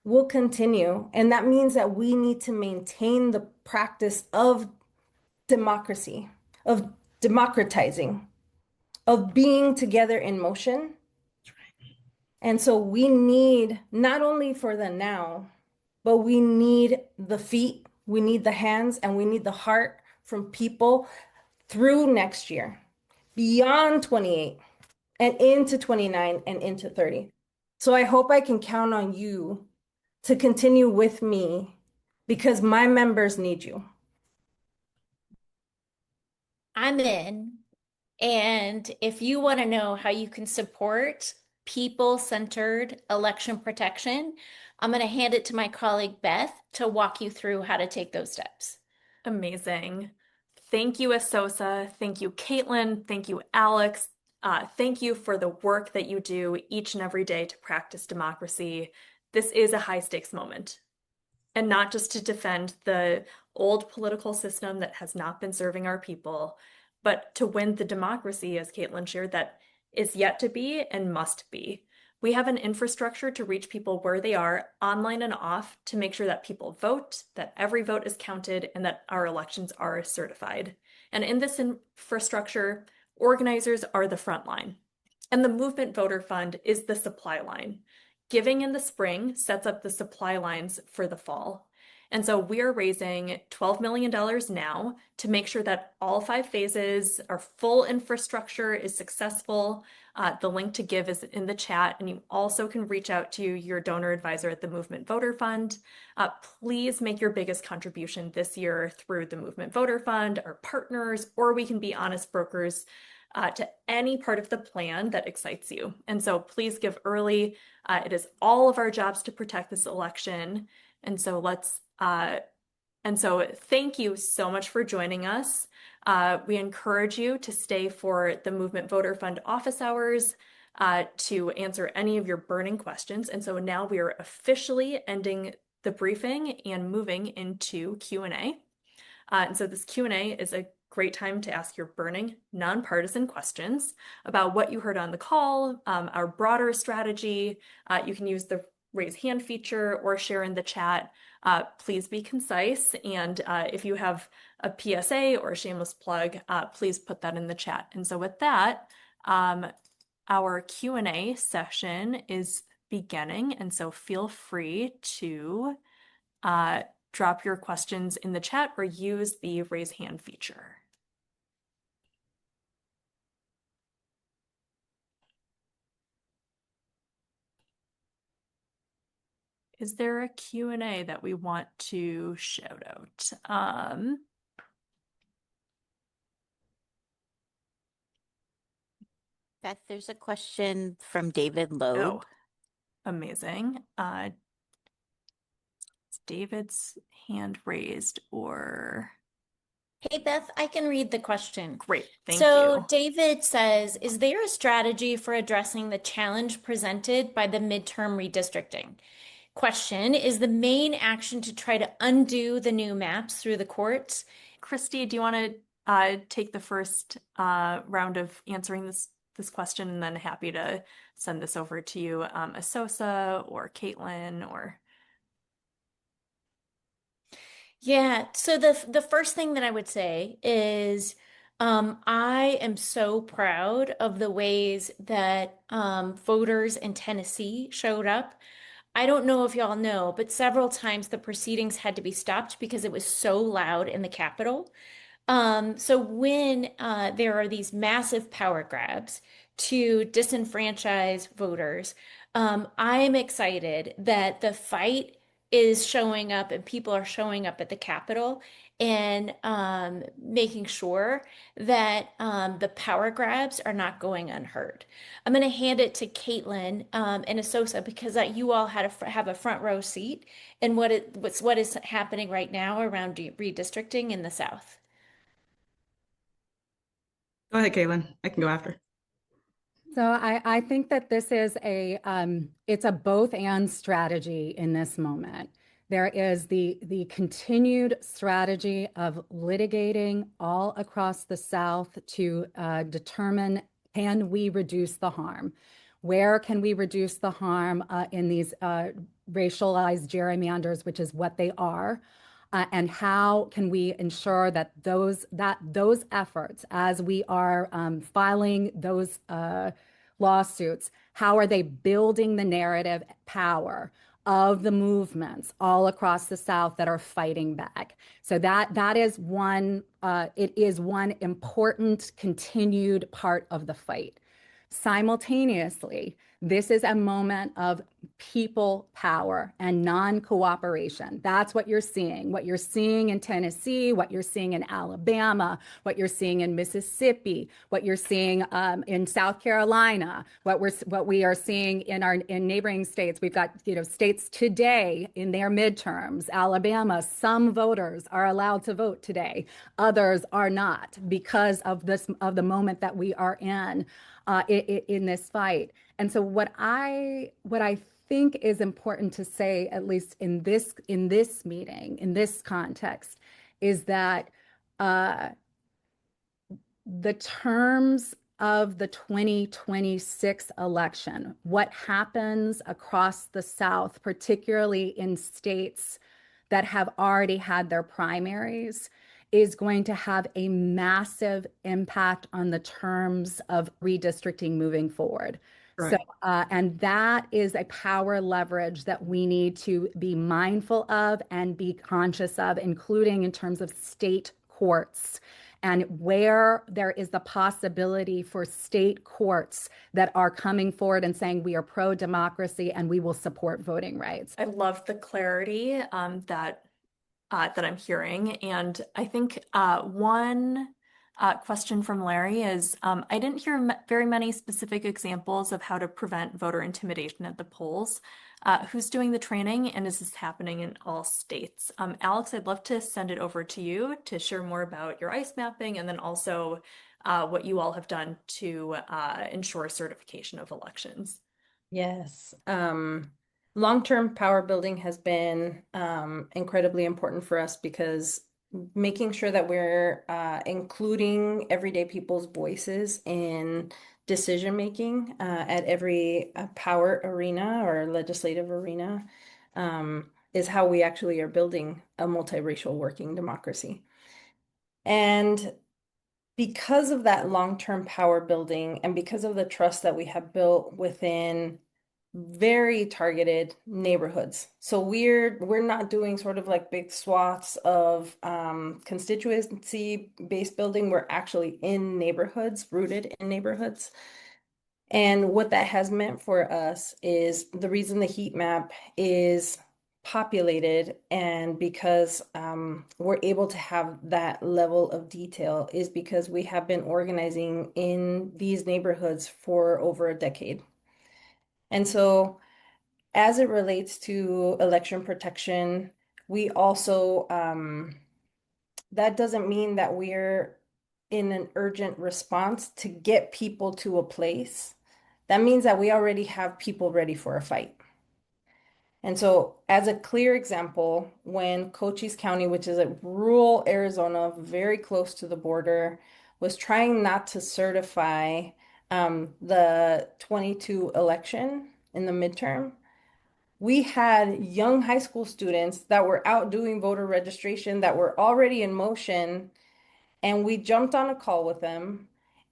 will continue. And that means that we need to maintain the practice of democracy, of democratizing, of being together in motion. And so we need not only for the now, but we need the feet, we need the hands, and we need the heart from people through next year, beyond 28 and into 29 and into 30. So I hope I can count on you to continue with me because my members need you. I'm in. And if you want to know how you can support people-centered election protection, I'm going to hand it to my colleague Beth to walk you through how to take those steps. Amazing. Thank you, Asosa. Thank you, Caitlin. Thank you, Alex. Thank you for the work that you do each and every day to practice democracy. This is a high stakes moment. And not just to defend the old political system that has not been serving our people, but to win the democracy, as Caitlin shared, that is yet to be and must be. We have an infrastructure to reach people where they are, online and off, to make sure that people vote, that every vote is counted, and that our elections are certified. And in this infrastructure, organizers are the front line. And the Movement Voter Fund is the supply line. Giving in the spring sets up the supply lines for the fall. And so we're raising $12 million now to make sure that all 5 phases, our full infrastructure is successful. The link to give is in the chat, and you also can reach out to your donor advisor at the Movement Voter Fund. Please make your biggest contribution this year through the Movement Voter Fund, our partners, or we can be honest brokers to any part of the plan that excites you. And so please give early. It is all of our jobs to protect this election. And so thank you so much for joining us. We encourage you to stay for the Movement Voter Fund office hours to answer any of your burning questions. And so now we are officially ending the briefing and moving into Q&A. And so this Q&A is a great time to ask your burning, nonpartisan questions about what you heard on the call, our broader strategy. You can use the raise hand feature or share in the chat. Please be concise. And if you have a PSA or a shameless plug, please put that in the chat. And so with that, our Q&A session is beginning. And so feel free to drop your questions in the chat or use the raise hand feature. Is there a Q&A that we want to shout out? Beth, there's a question from David Loeb. Oh, amazing. Is David's hand raised or? Hey, Beth, I can read the question. Great, thank So you. David says, is there a strategy for addressing the challenge presented by the midterm redistricting? Question, is the main action to try to undo the new maps through the courts? Christy, do you want to take the first round of answering this question, and then happy to send this over to you, Asosa or Caitlin or? Yeah, so the first thing that I would say is I am so proud of the ways that voters in Tennessee showed up. I don't know if y'all know, but several times the proceedings had to be stopped because it was so loud in the Capitol. So when there are these massive power grabs to disenfranchise voters, I'm excited that the fight is showing up and people are showing up at the Capitol and making sure that the power grabs are not going unheard. I'm going to hand it to Caitlin and Asosa because you all have a front row seat in what is happening right now around redistricting in the South. Go ahead, Caitlin. I can go after. So I think that this is it's a both and strategy in this moment. There is the continued strategy of litigating all across the South to determine, can we reduce the harm? Where can we reduce the harm in these racialized gerrymanders, which is what they are? And how can we ensure that those efforts, as we are filing those lawsuits, how are they building the narrative power of the movements all across the South that are fighting back? So that is one. It is one important continued part of the fight. Simultaneously, this is a moment of people power and non-cooperation. That's what you're seeing. What you're seeing in Tennessee, what you're seeing in Alabama, what you're seeing in Mississippi, what you're seeing in South Carolina, what we are seeing in neighboring states. We've got states today in their midterms. Alabama, some voters are allowed to vote today, others are not because of the moment that we are in this fight. And so what I think is important to say, at least in this meeting, in this context, is that the terms of the 2026 election, what happens across the South, particularly in states that have already had their primaries, is going to have a massive impact on the terms of redistricting moving forward. So, Right. and that is a power leverage that we need to be mindful of and be conscious of, including in terms of state courts and where there is the possibility for state courts that are coming forward and saying we are pro-democracy and we will support voting rights. I love the clarity that I'm hearing. And I think one question from Larry is I didn't hear very many specific examples of how to prevent voter intimidation at the polls. Who's doing the training, and is this happening in all states? Alex, I'd love to send it over to you to share more about your ICE mapping and then also what you all have done to ensure certification of elections. Yes. Long-term power building has been incredibly important for us because making sure that we're including everyday people's voices in decision making at every power arena or legislative arena is how we actually are building a multiracial working democracy. And because of that long-term power building and because of the trust that we have built within very targeted neighborhoods. So we're not doing sort of like big swaths of constituency based building. We're actually in neighborhoods, rooted in neighborhoods. And what that has meant for us is the reason the heat map is populated and because we're able to have that level of detail is because we have been organizing in these neighborhoods for over a decade. And so as it relates to election protection, we also, that doesn't mean that we're in an urgent response to get people to a place. That means that we already have people ready for a fight. And so, as a clear example, when Cochise County, which is a rural Arizona, very close to the border, was trying not to certify the 22 election in the midterm, we had young high school students that were out doing voter registration that were already in motion, and we jumped on a call with them,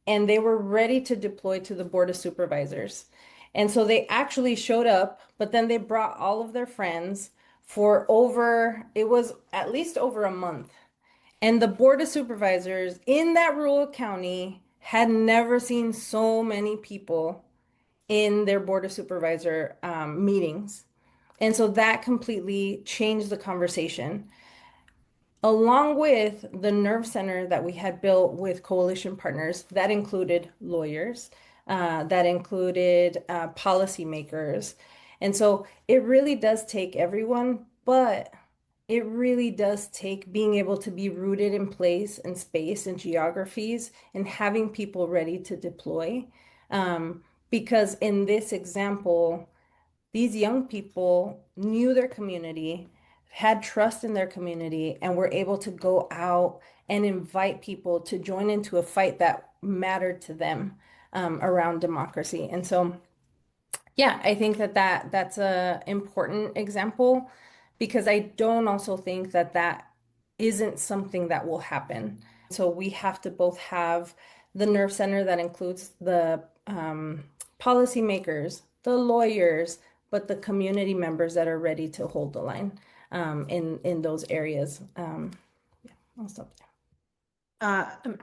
and they were ready to deploy to the Board of Supervisors. And so they actually showed up, but then they brought all of their friends for over, it was at least over a month. And the Board of Supervisors in that rural county had never seen so many people in their Board of Supervisor meetings. And so that completely changed the conversation, along with the nerve center that we had built with coalition partners. That included lawyers, that included policymakers. And so it really does take everyone, but it really does take being able to be rooted in place and space and geographies and having people ready to deploy. Because in this example, these young people knew their community, had trust in their community, and were able to go out and invite people to join into a fight that mattered to them around democracy. And so, yeah, I think that's a important example because I don't also think that that isn't something that will happen. So we have to both have the nerve center that includes the policymakers, the lawyers, but the community members that are ready to hold the line in those areas. Yeah, I'll stop there.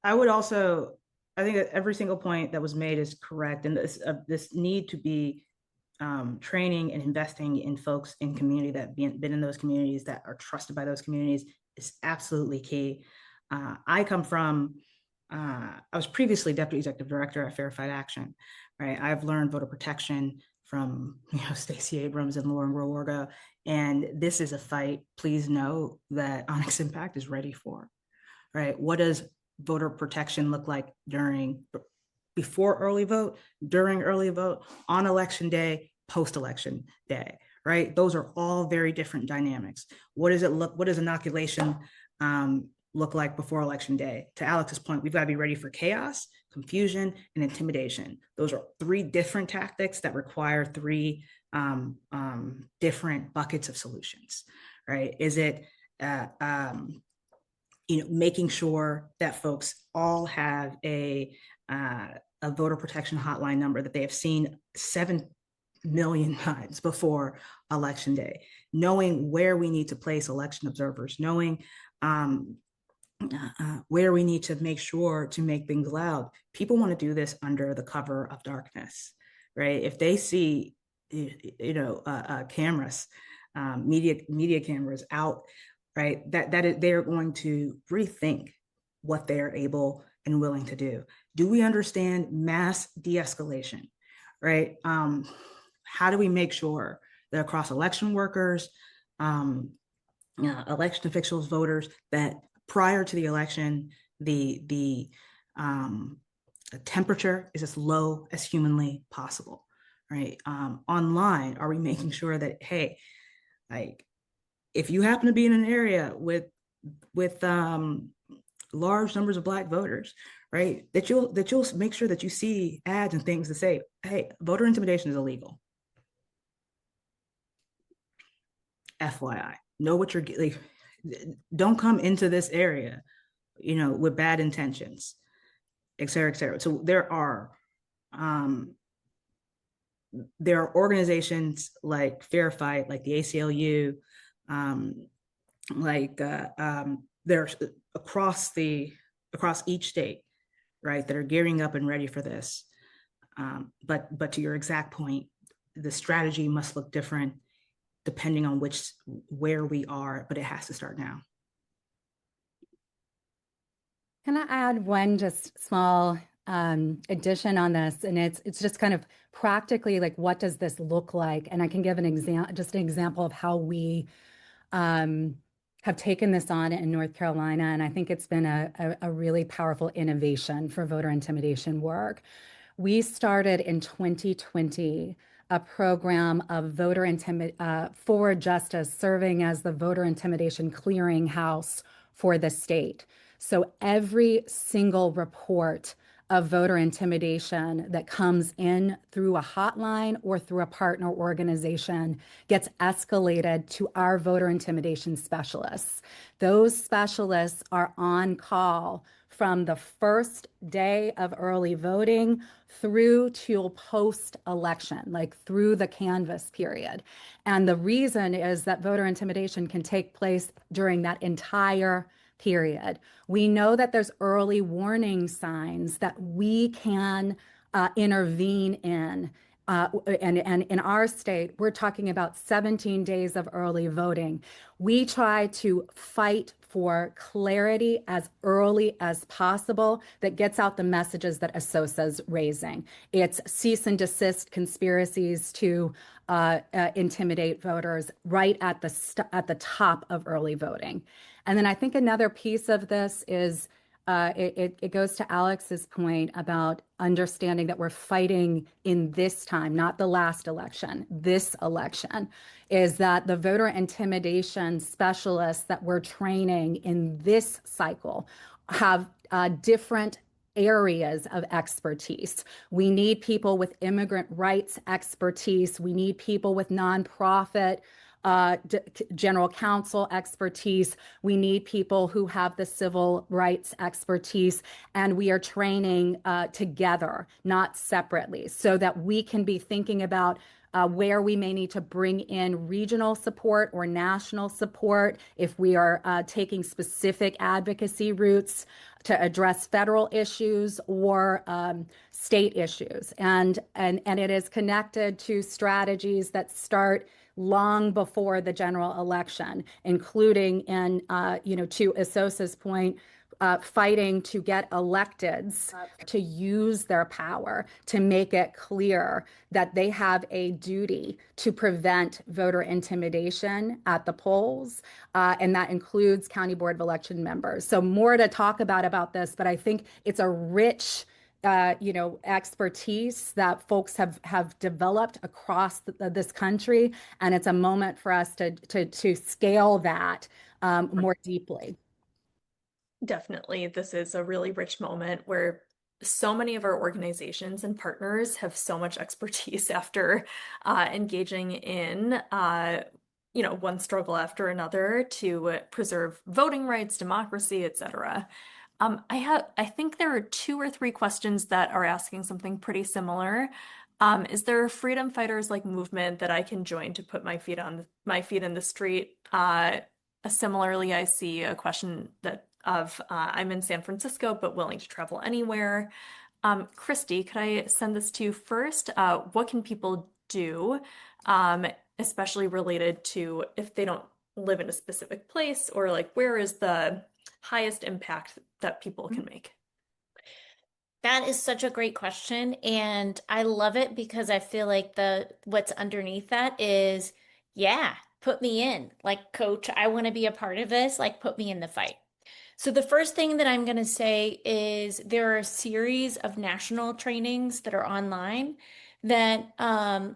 I would also, I think that every single point that was made is correct, and this need to be training and investing in folks in community that been in those communities that are trusted by those communities is absolutely key. I come from, I was previously deputy executive director at Fair Fight Action, right? I've learned voter protection from Stacey Abrams and Lauren Rowarga, and this is a fight. Please know that Onyx Impact is ready for, right? What does voter protection look like before early vote, during early vote, on election day, post-election day, right? Those are all very different dynamics. What does inoculation look like before election day? To Alex's point, we've got to be ready for chaos, confusion, and intimidation. Those are three different tactics that require three different buckets of solutions, right? Is it making sure that folks all have a voter protection hotline number that they have seen 7 million times before election day, knowing where we need to place election observers, knowing where we need to make sure to make things loud. People want to do this under the cover of darkness, right? If they see, cameras, media cameras out, right, they're going to rethink what they're able and willing to do. Do we understand mass de-escalation, right? How do we make sure that across election workers, election officials, voters, that prior to the election, the temperature is as low as humanly possible, right? Online, are we making sure that, hey, like, if you happen to be in an area with large numbers of Black voters, right, that you'll make sure that you see ads and things that say, hey, voter intimidation is illegal. FYI, know what you're like. Don't come into this area, with bad intentions, et cetera, et cetera. So there are organizations like Fair Fight, like the ACLU, there's across each state, right, that are gearing up and ready for this. But to your exact point, the strategy must look different depending on where we are, but it has to start now. Can I add one just small addition on this? And it's just kind of practically like, what does this look like? And I can give an example of how we have taken this on in North Carolina. And I think it's been a really powerful innovation for voter intimidation work. We started in 2020 a program of Forward Justice, serving as the voter intimidation clearinghouse for the state. So every single report of voter intimidation that comes in through a hotline or through a partner organization gets escalated to our voter intimidation specialists. Those specialists are on call from the first day of early voting through to post-election, like through the canvass period. And the reason is that voter intimidation can take place during that entire period. We know that there's early warning signs that we can intervene in. And in our state, we're talking about 17 days of early voting. We try to fight for clarity as early as possible that gets out the messages that ASOSA's raising. It's cease and desist conspiracies to intimidate voters right at the top of early voting. And then I think another piece of this is it goes to Alex's point about understanding that we're fighting in this time, not the last election, this election, is that the voter intimidation specialists that we're training in this cycle have different areas of expertise. We need people with immigrant rights expertise. We need people with nonprofit general counsel expertise. We need people who have the civil rights expertise, and we are training together, not separately, so that we can be thinking about where we may need to bring in regional support or national support if we are taking specific advocacy routes to address federal issues or state issues. And it is connected to strategies that start long before the general election, including in, to ASOSA's point, fighting to get electeds to use their power to make it clear that they have a duty to prevent voter intimidation at the polls, and that includes County Board of Election members. So more to talk about this, but I think it's a rich expertise that folks have developed across this country, and it's a moment for us to scale that more deeply. Definitely, this is a really rich moment where so many of our organizations and partners have so much expertise after engaging in one struggle after another to preserve voting rights, democracy, etc. I think there are two or three questions that are asking something pretty similar. Is there a freedom fighters like movement that I can join to put my feet in the street? Similarly, I see a question that of I'm in San Francisco but willing to travel anywhere. Christy, could I send this to you first? What can people do, um, especially related to if they don't live in a specific place, or like where is the highest impact that people can make? That is such a great question, and I love it because I feel like the what's underneath that is, yeah, put me in. Like, coach, I want to be a part of this. Like, put me in the fight. So the first thing that I'm going to say is there are a series of national trainings that are online that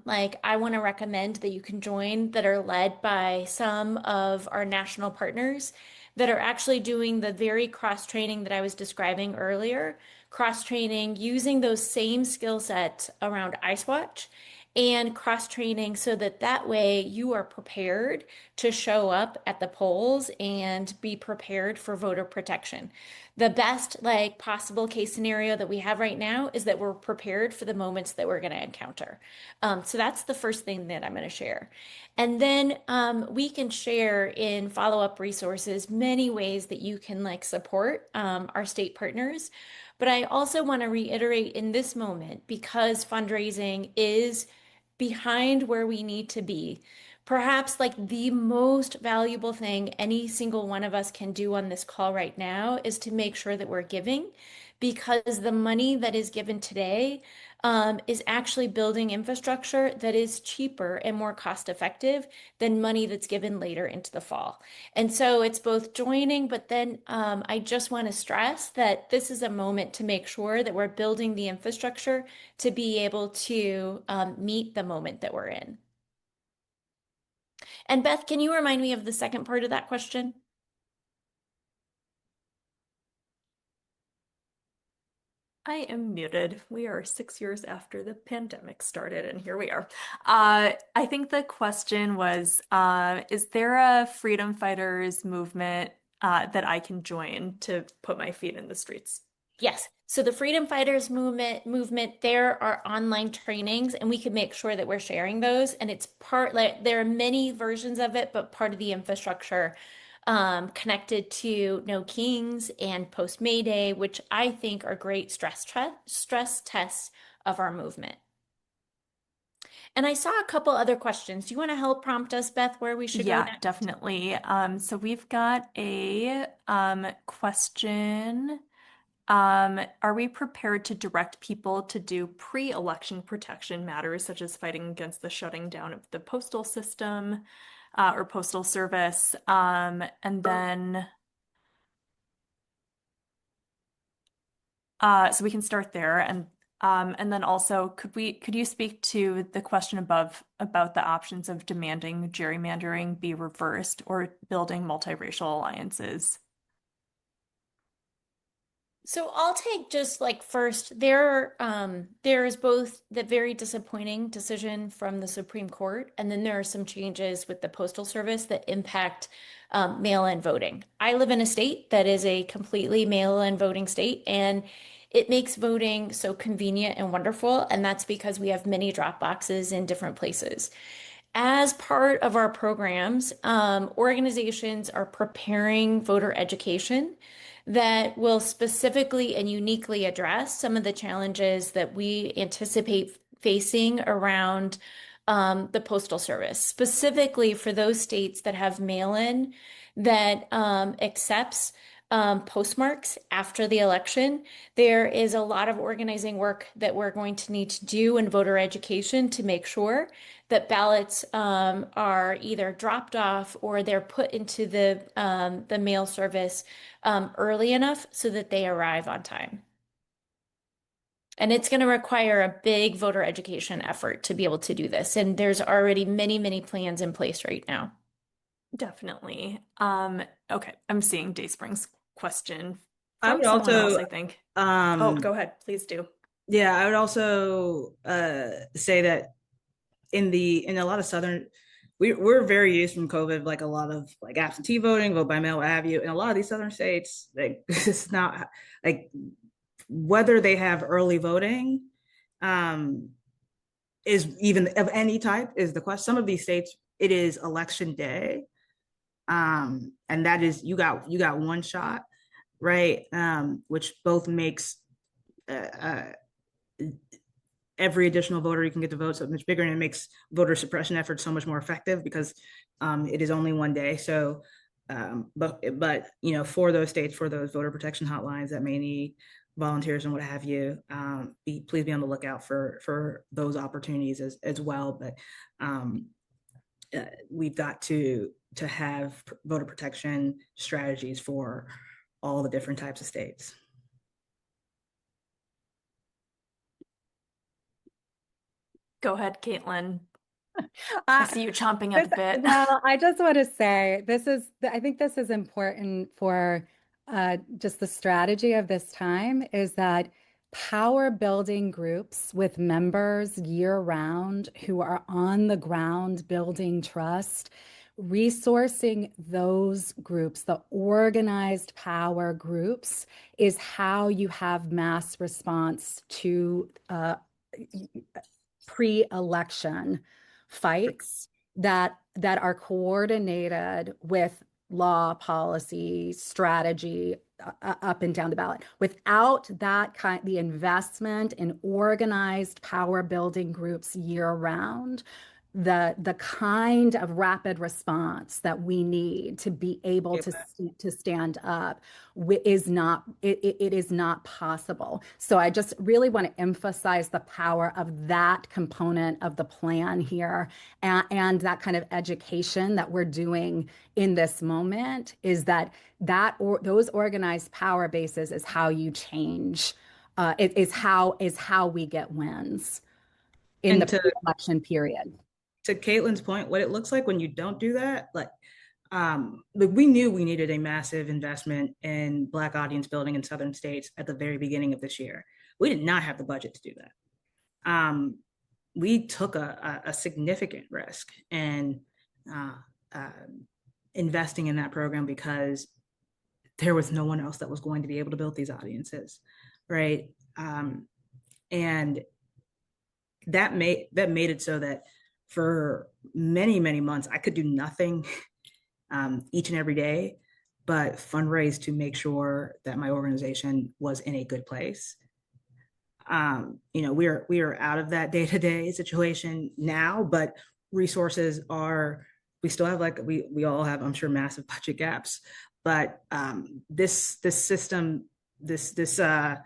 like I want to recommend that you can join that are led by some of our national partners that are actually doing the very cross training that I was describing earlier, cross training using those same skill sets around IceWatch and cross training so that that way you are prepared to show up at the polls and be prepared for voter protection. The best like possible case scenario that we have right now is that we're prepared for the moments that we're going to encounter. So that's the first thing that I'm going to share. And then we can share in follow-up resources many ways that you can like support our state partners. But I also want to reiterate in this moment, because fundraising is behind where we need to be. Perhaps like the most valuable thing any single one of us can do on this call right now is to make sure that we're giving, because the money that is given today is actually building infrastructure that is cheaper and more cost effective than money that's given later into the fall. And so it's both joining, but then I just want to stress that this is a moment to make sure that we're building the infrastructure to be able to meet the moment that we're in. And Beth, can you remind me of the second part of that question? I am muted. We are 6 years after the pandemic started, and here we are. I think the question was, is there a freedom fighters movement that I can join to put my feet in the streets? Yes. So the Freedom Fighters movement, there are online trainings, and we can make sure that we're sharing those. And it's part like there are many versions of it, but part of the infrastructure connected to No Kings and Post May Day, which I think are great stress tests of our movement. And I saw a couple other questions. Do you want to help prompt us, Beth, where we should go Yeah, next? definitely. So we've got a question. Are we prepared to direct people to do pre-election protection matters, such as fighting against the shutting down of the postal system or postal service? And then, so we can start there, and then also, could you speak to the question above about the options of demanding gerrymandering be reversed or building multiracial alliances? So I'll take just like first, there is both the very disappointing decision from the Supreme Court, and then there are some changes with the Postal Service that impact mail-in voting. I live in a state that is a completely mail-in voting state, and it makes voting so convenient and wonderful, and that's because we have many drop boxes in different places. As part of our programs, organizations are preparing voter education that will specifically and uniquely address some of the challenges that we anticipate facing around the Postal Service, specifically for those states that have mail-in that accepts postmarks after the election. There is a lot of organizing work that we're going to need to do in voter education to make sure that ballots are either dropped off or they're put into the mail service early enough so that they arrive on time. And it's going to require a big voter education effort to be able to do this. And there's already many, many plans in place right now. Definitely. Okay, I'm seeing Dayspring's question I from would someone else, also, I think. Oh, go ahead, please do. yeah, I would also say that in a lot of southern we're very used from COVID, like a lot of like absentee voting, vote by mail, what have you. In a lot of these southern states, like it's not like whether they have early voting is even of any type is the question. Some of these states, it is election day. And that is you got one shot, right? Which both makes uh, every additional voter you can get to vote so much bigger, and it makes voter suppression efforts so much more effective because it is only one day. So, but you know, for those states, for those voter protection hotlines that may need volunteers and what have you, please be on the lookout for those opportunities as well. But we've got to have voter protection strategies for all the different types of states. Go ahead, Caitlin. I see you chomping at the bit. Well, I just want to say I think this is important for just the strategy of this time is that power building groups with members year round who are on the ground building trust, resourcing those groups, the organized power groups, is how you have mass response to pre-election fights that are coordinated with law, policy, strategy up and down the ballot. Without that the investment in organized power building groups year round, the kind of rapid response that we need to be able to stand up is not it is not possible. So I just really want to emphasize the power of that component of the plan here, and that kind of education that we're doing in this moment is those organized power bases is how you change. It is how we get wins in And the pre-election period. to Caitlin's point, what it looks like when you don't do that, like we knew we needed a massive investment in Black audience building in southern states at the very beginning of this year. We did not have the budget to do that. We took a significant risk in uh, investing in that program because there was no one else that was going to be able to build these audiences, right? And that made it so that for many months I could do nothing each and every day but fundraise to make sure that my organization was in a good place. You know, we are out of that day-to-day situation now, but resources are, we still have, like we all have, I'm sure, massive budget gaps, but this system, the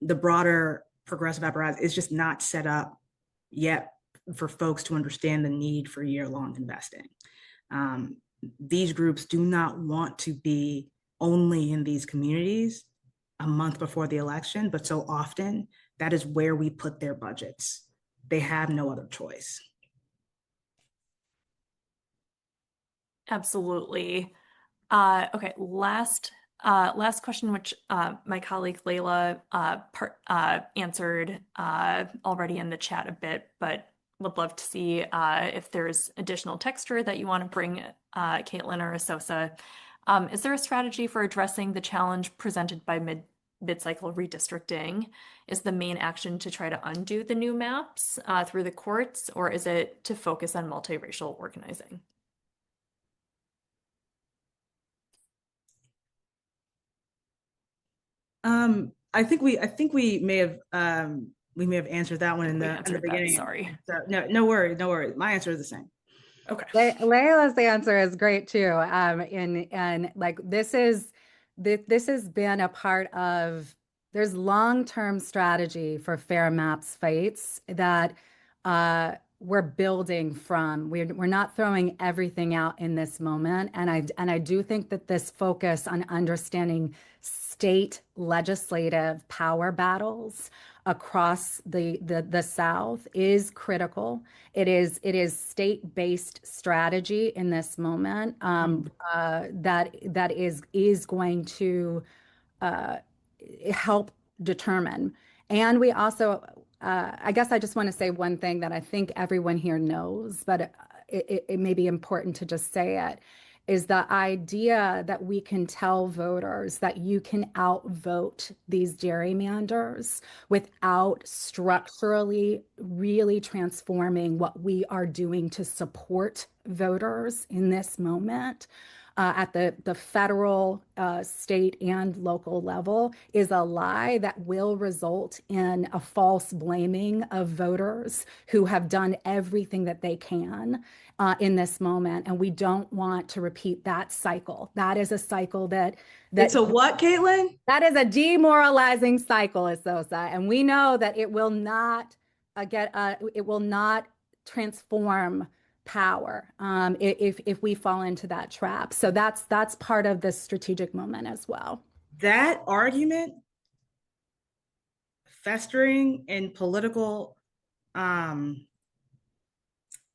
broader progressive apparatus is just not set up yet for folks to understand the need for year-long investing. These groups do not want to be only in these communities a month before the election, but so often that is where we put their budgets. They have no other choice. Absolutely. Okay, last question, which my colleague Layla answered already in the chat a bit, but would love to see if there's additional texture that you want to bring, Caitlin or Asosa. Is there a strategy for addressing the challenge presented by mid-cycle redistricting? Is the main action to try to undo the new maps through the courts, or is it to focus on multiracial organizing? I think we may have answered that one in the beginning. Sorry. So no worries. My answer is the same. Okay. Layla's answer is great too. And like this has been a part of, there's long-term strategy for fair maps fights that we're building from. We're not throwing everything out in this moment. And I do think that this focus on understanding state legislative power battles across the South is critical. It is state-based strategy in this moment that is going to help determine. And we also I guess I just want to say one thing that I think everyone here knows, but it may be important to just say it, is the idea that we can tell voters that you can outvote these gerrymanders without structurally really transforming what we are doing to support voters in this moment at the federal, state, and local level is a lie that will result in a false blaming of voters who have done everything that they can in this moment. And we don't want to repeat that cycle. That is a cycle It's a what, Caitlin? that is a demoralizing cycle, Asosa, and we know that it will not it will not transform power if we fall into that trap. So that's part of the strategic moment as well. That argument festering in political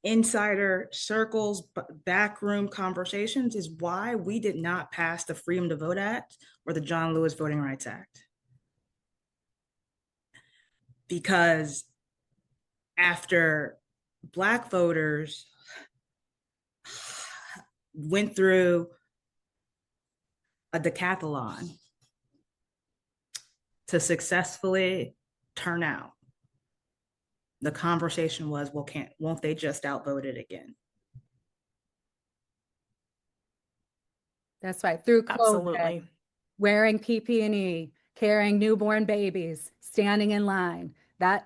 insider circles, backroom conversations is why we did not pass the Freedom to Vote Act or the John Lewis Voting Rights Act. Because after Black voters went through a decathlon to successfully turn out, the conversation was, well, won't they just outvote it again? That's right. Through COVID, Absolutely. wearing PPE, carrying newborn babies, standing in line. That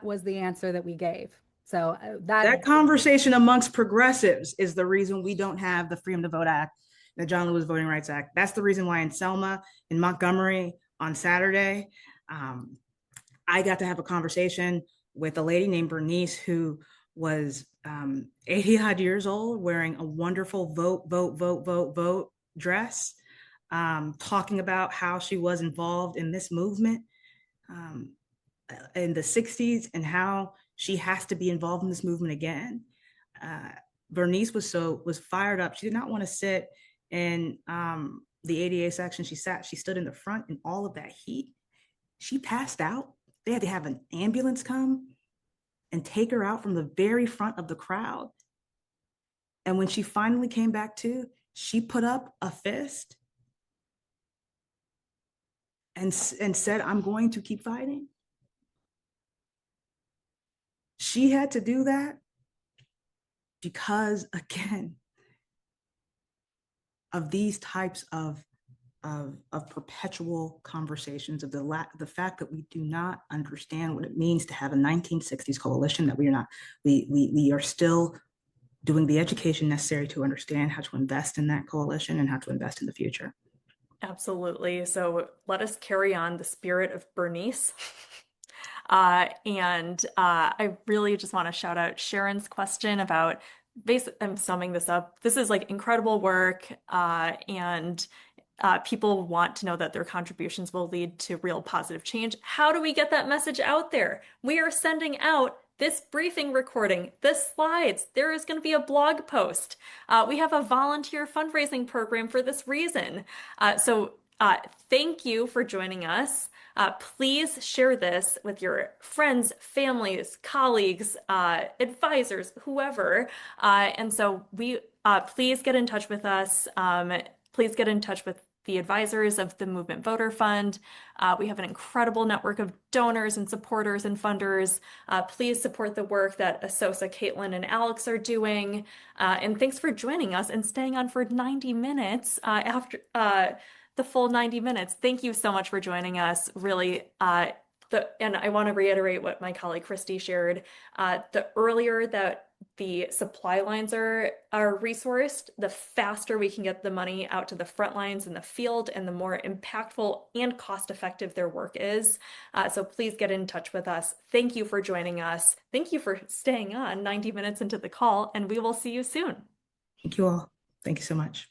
was the answer that we gave. So that conversation amongst progressives is the reason we don't have the Freedom to Vote Act, the John Lewis Voting Rights Act. That's the reason why in Selma, in Montgomery on Saturday, I got to have a conversation with a lady named Bernice who was 80 odd years old, wearing a wonderful vote dress, talking about how she was involved in this movement in the 60s and how she has to be involved in this movement again. Bernice was fired up. She did not want to sit in the ADA section. She stood in the front in all of that heat. She passed out. They had to have an ambulance come and take her out from the very front of the crowd. And when she finally came back to, she put up a fist and said, I'm going to keep fighting. She had to do that because, again, of these types of perpetual conversations, of the fact that we do not understand what it means to have a 1960s coalition, that we are still doing the education necessary to understand how to invest in that coalition and how to invest in the future. Absolutely. So let us carry on the spirit of Bernice. I really just want to shout out Sharon's question about I'm summing this up. This is like incredible work, and people want to know that their contributions will lead to real positive change. How do we get that message out there? We are sending out this briefing recording, the slides. There is going to be a blog post. We have a volunteer fundraising program for this reason. So thank you for joining us. Please share this with your friends, families, colleagues, advisors, whoever. And so please get in touch with us. Please get in touch with the advisors of the Movement Voter Fund. We have an incredible network of donors and supporters and funders. Please support the work that Asosa, Caitlin, and Alex are doing. And thanks for joining us and staying on for 90 minutes after the full 90 minutes. Thank you so much for joining us. Really, and I want to reiterate what my colleague Christy shared. The earlier that the supply lines are resourced, the faster we can get the money out to the front lines in the field, and the more impactful and cost-effective their work is. So please get in touch with us. Thank you for joining us. Thank you for staying on 90 minutes into the call, and we will see you soon. Thank you all. Thank you so much.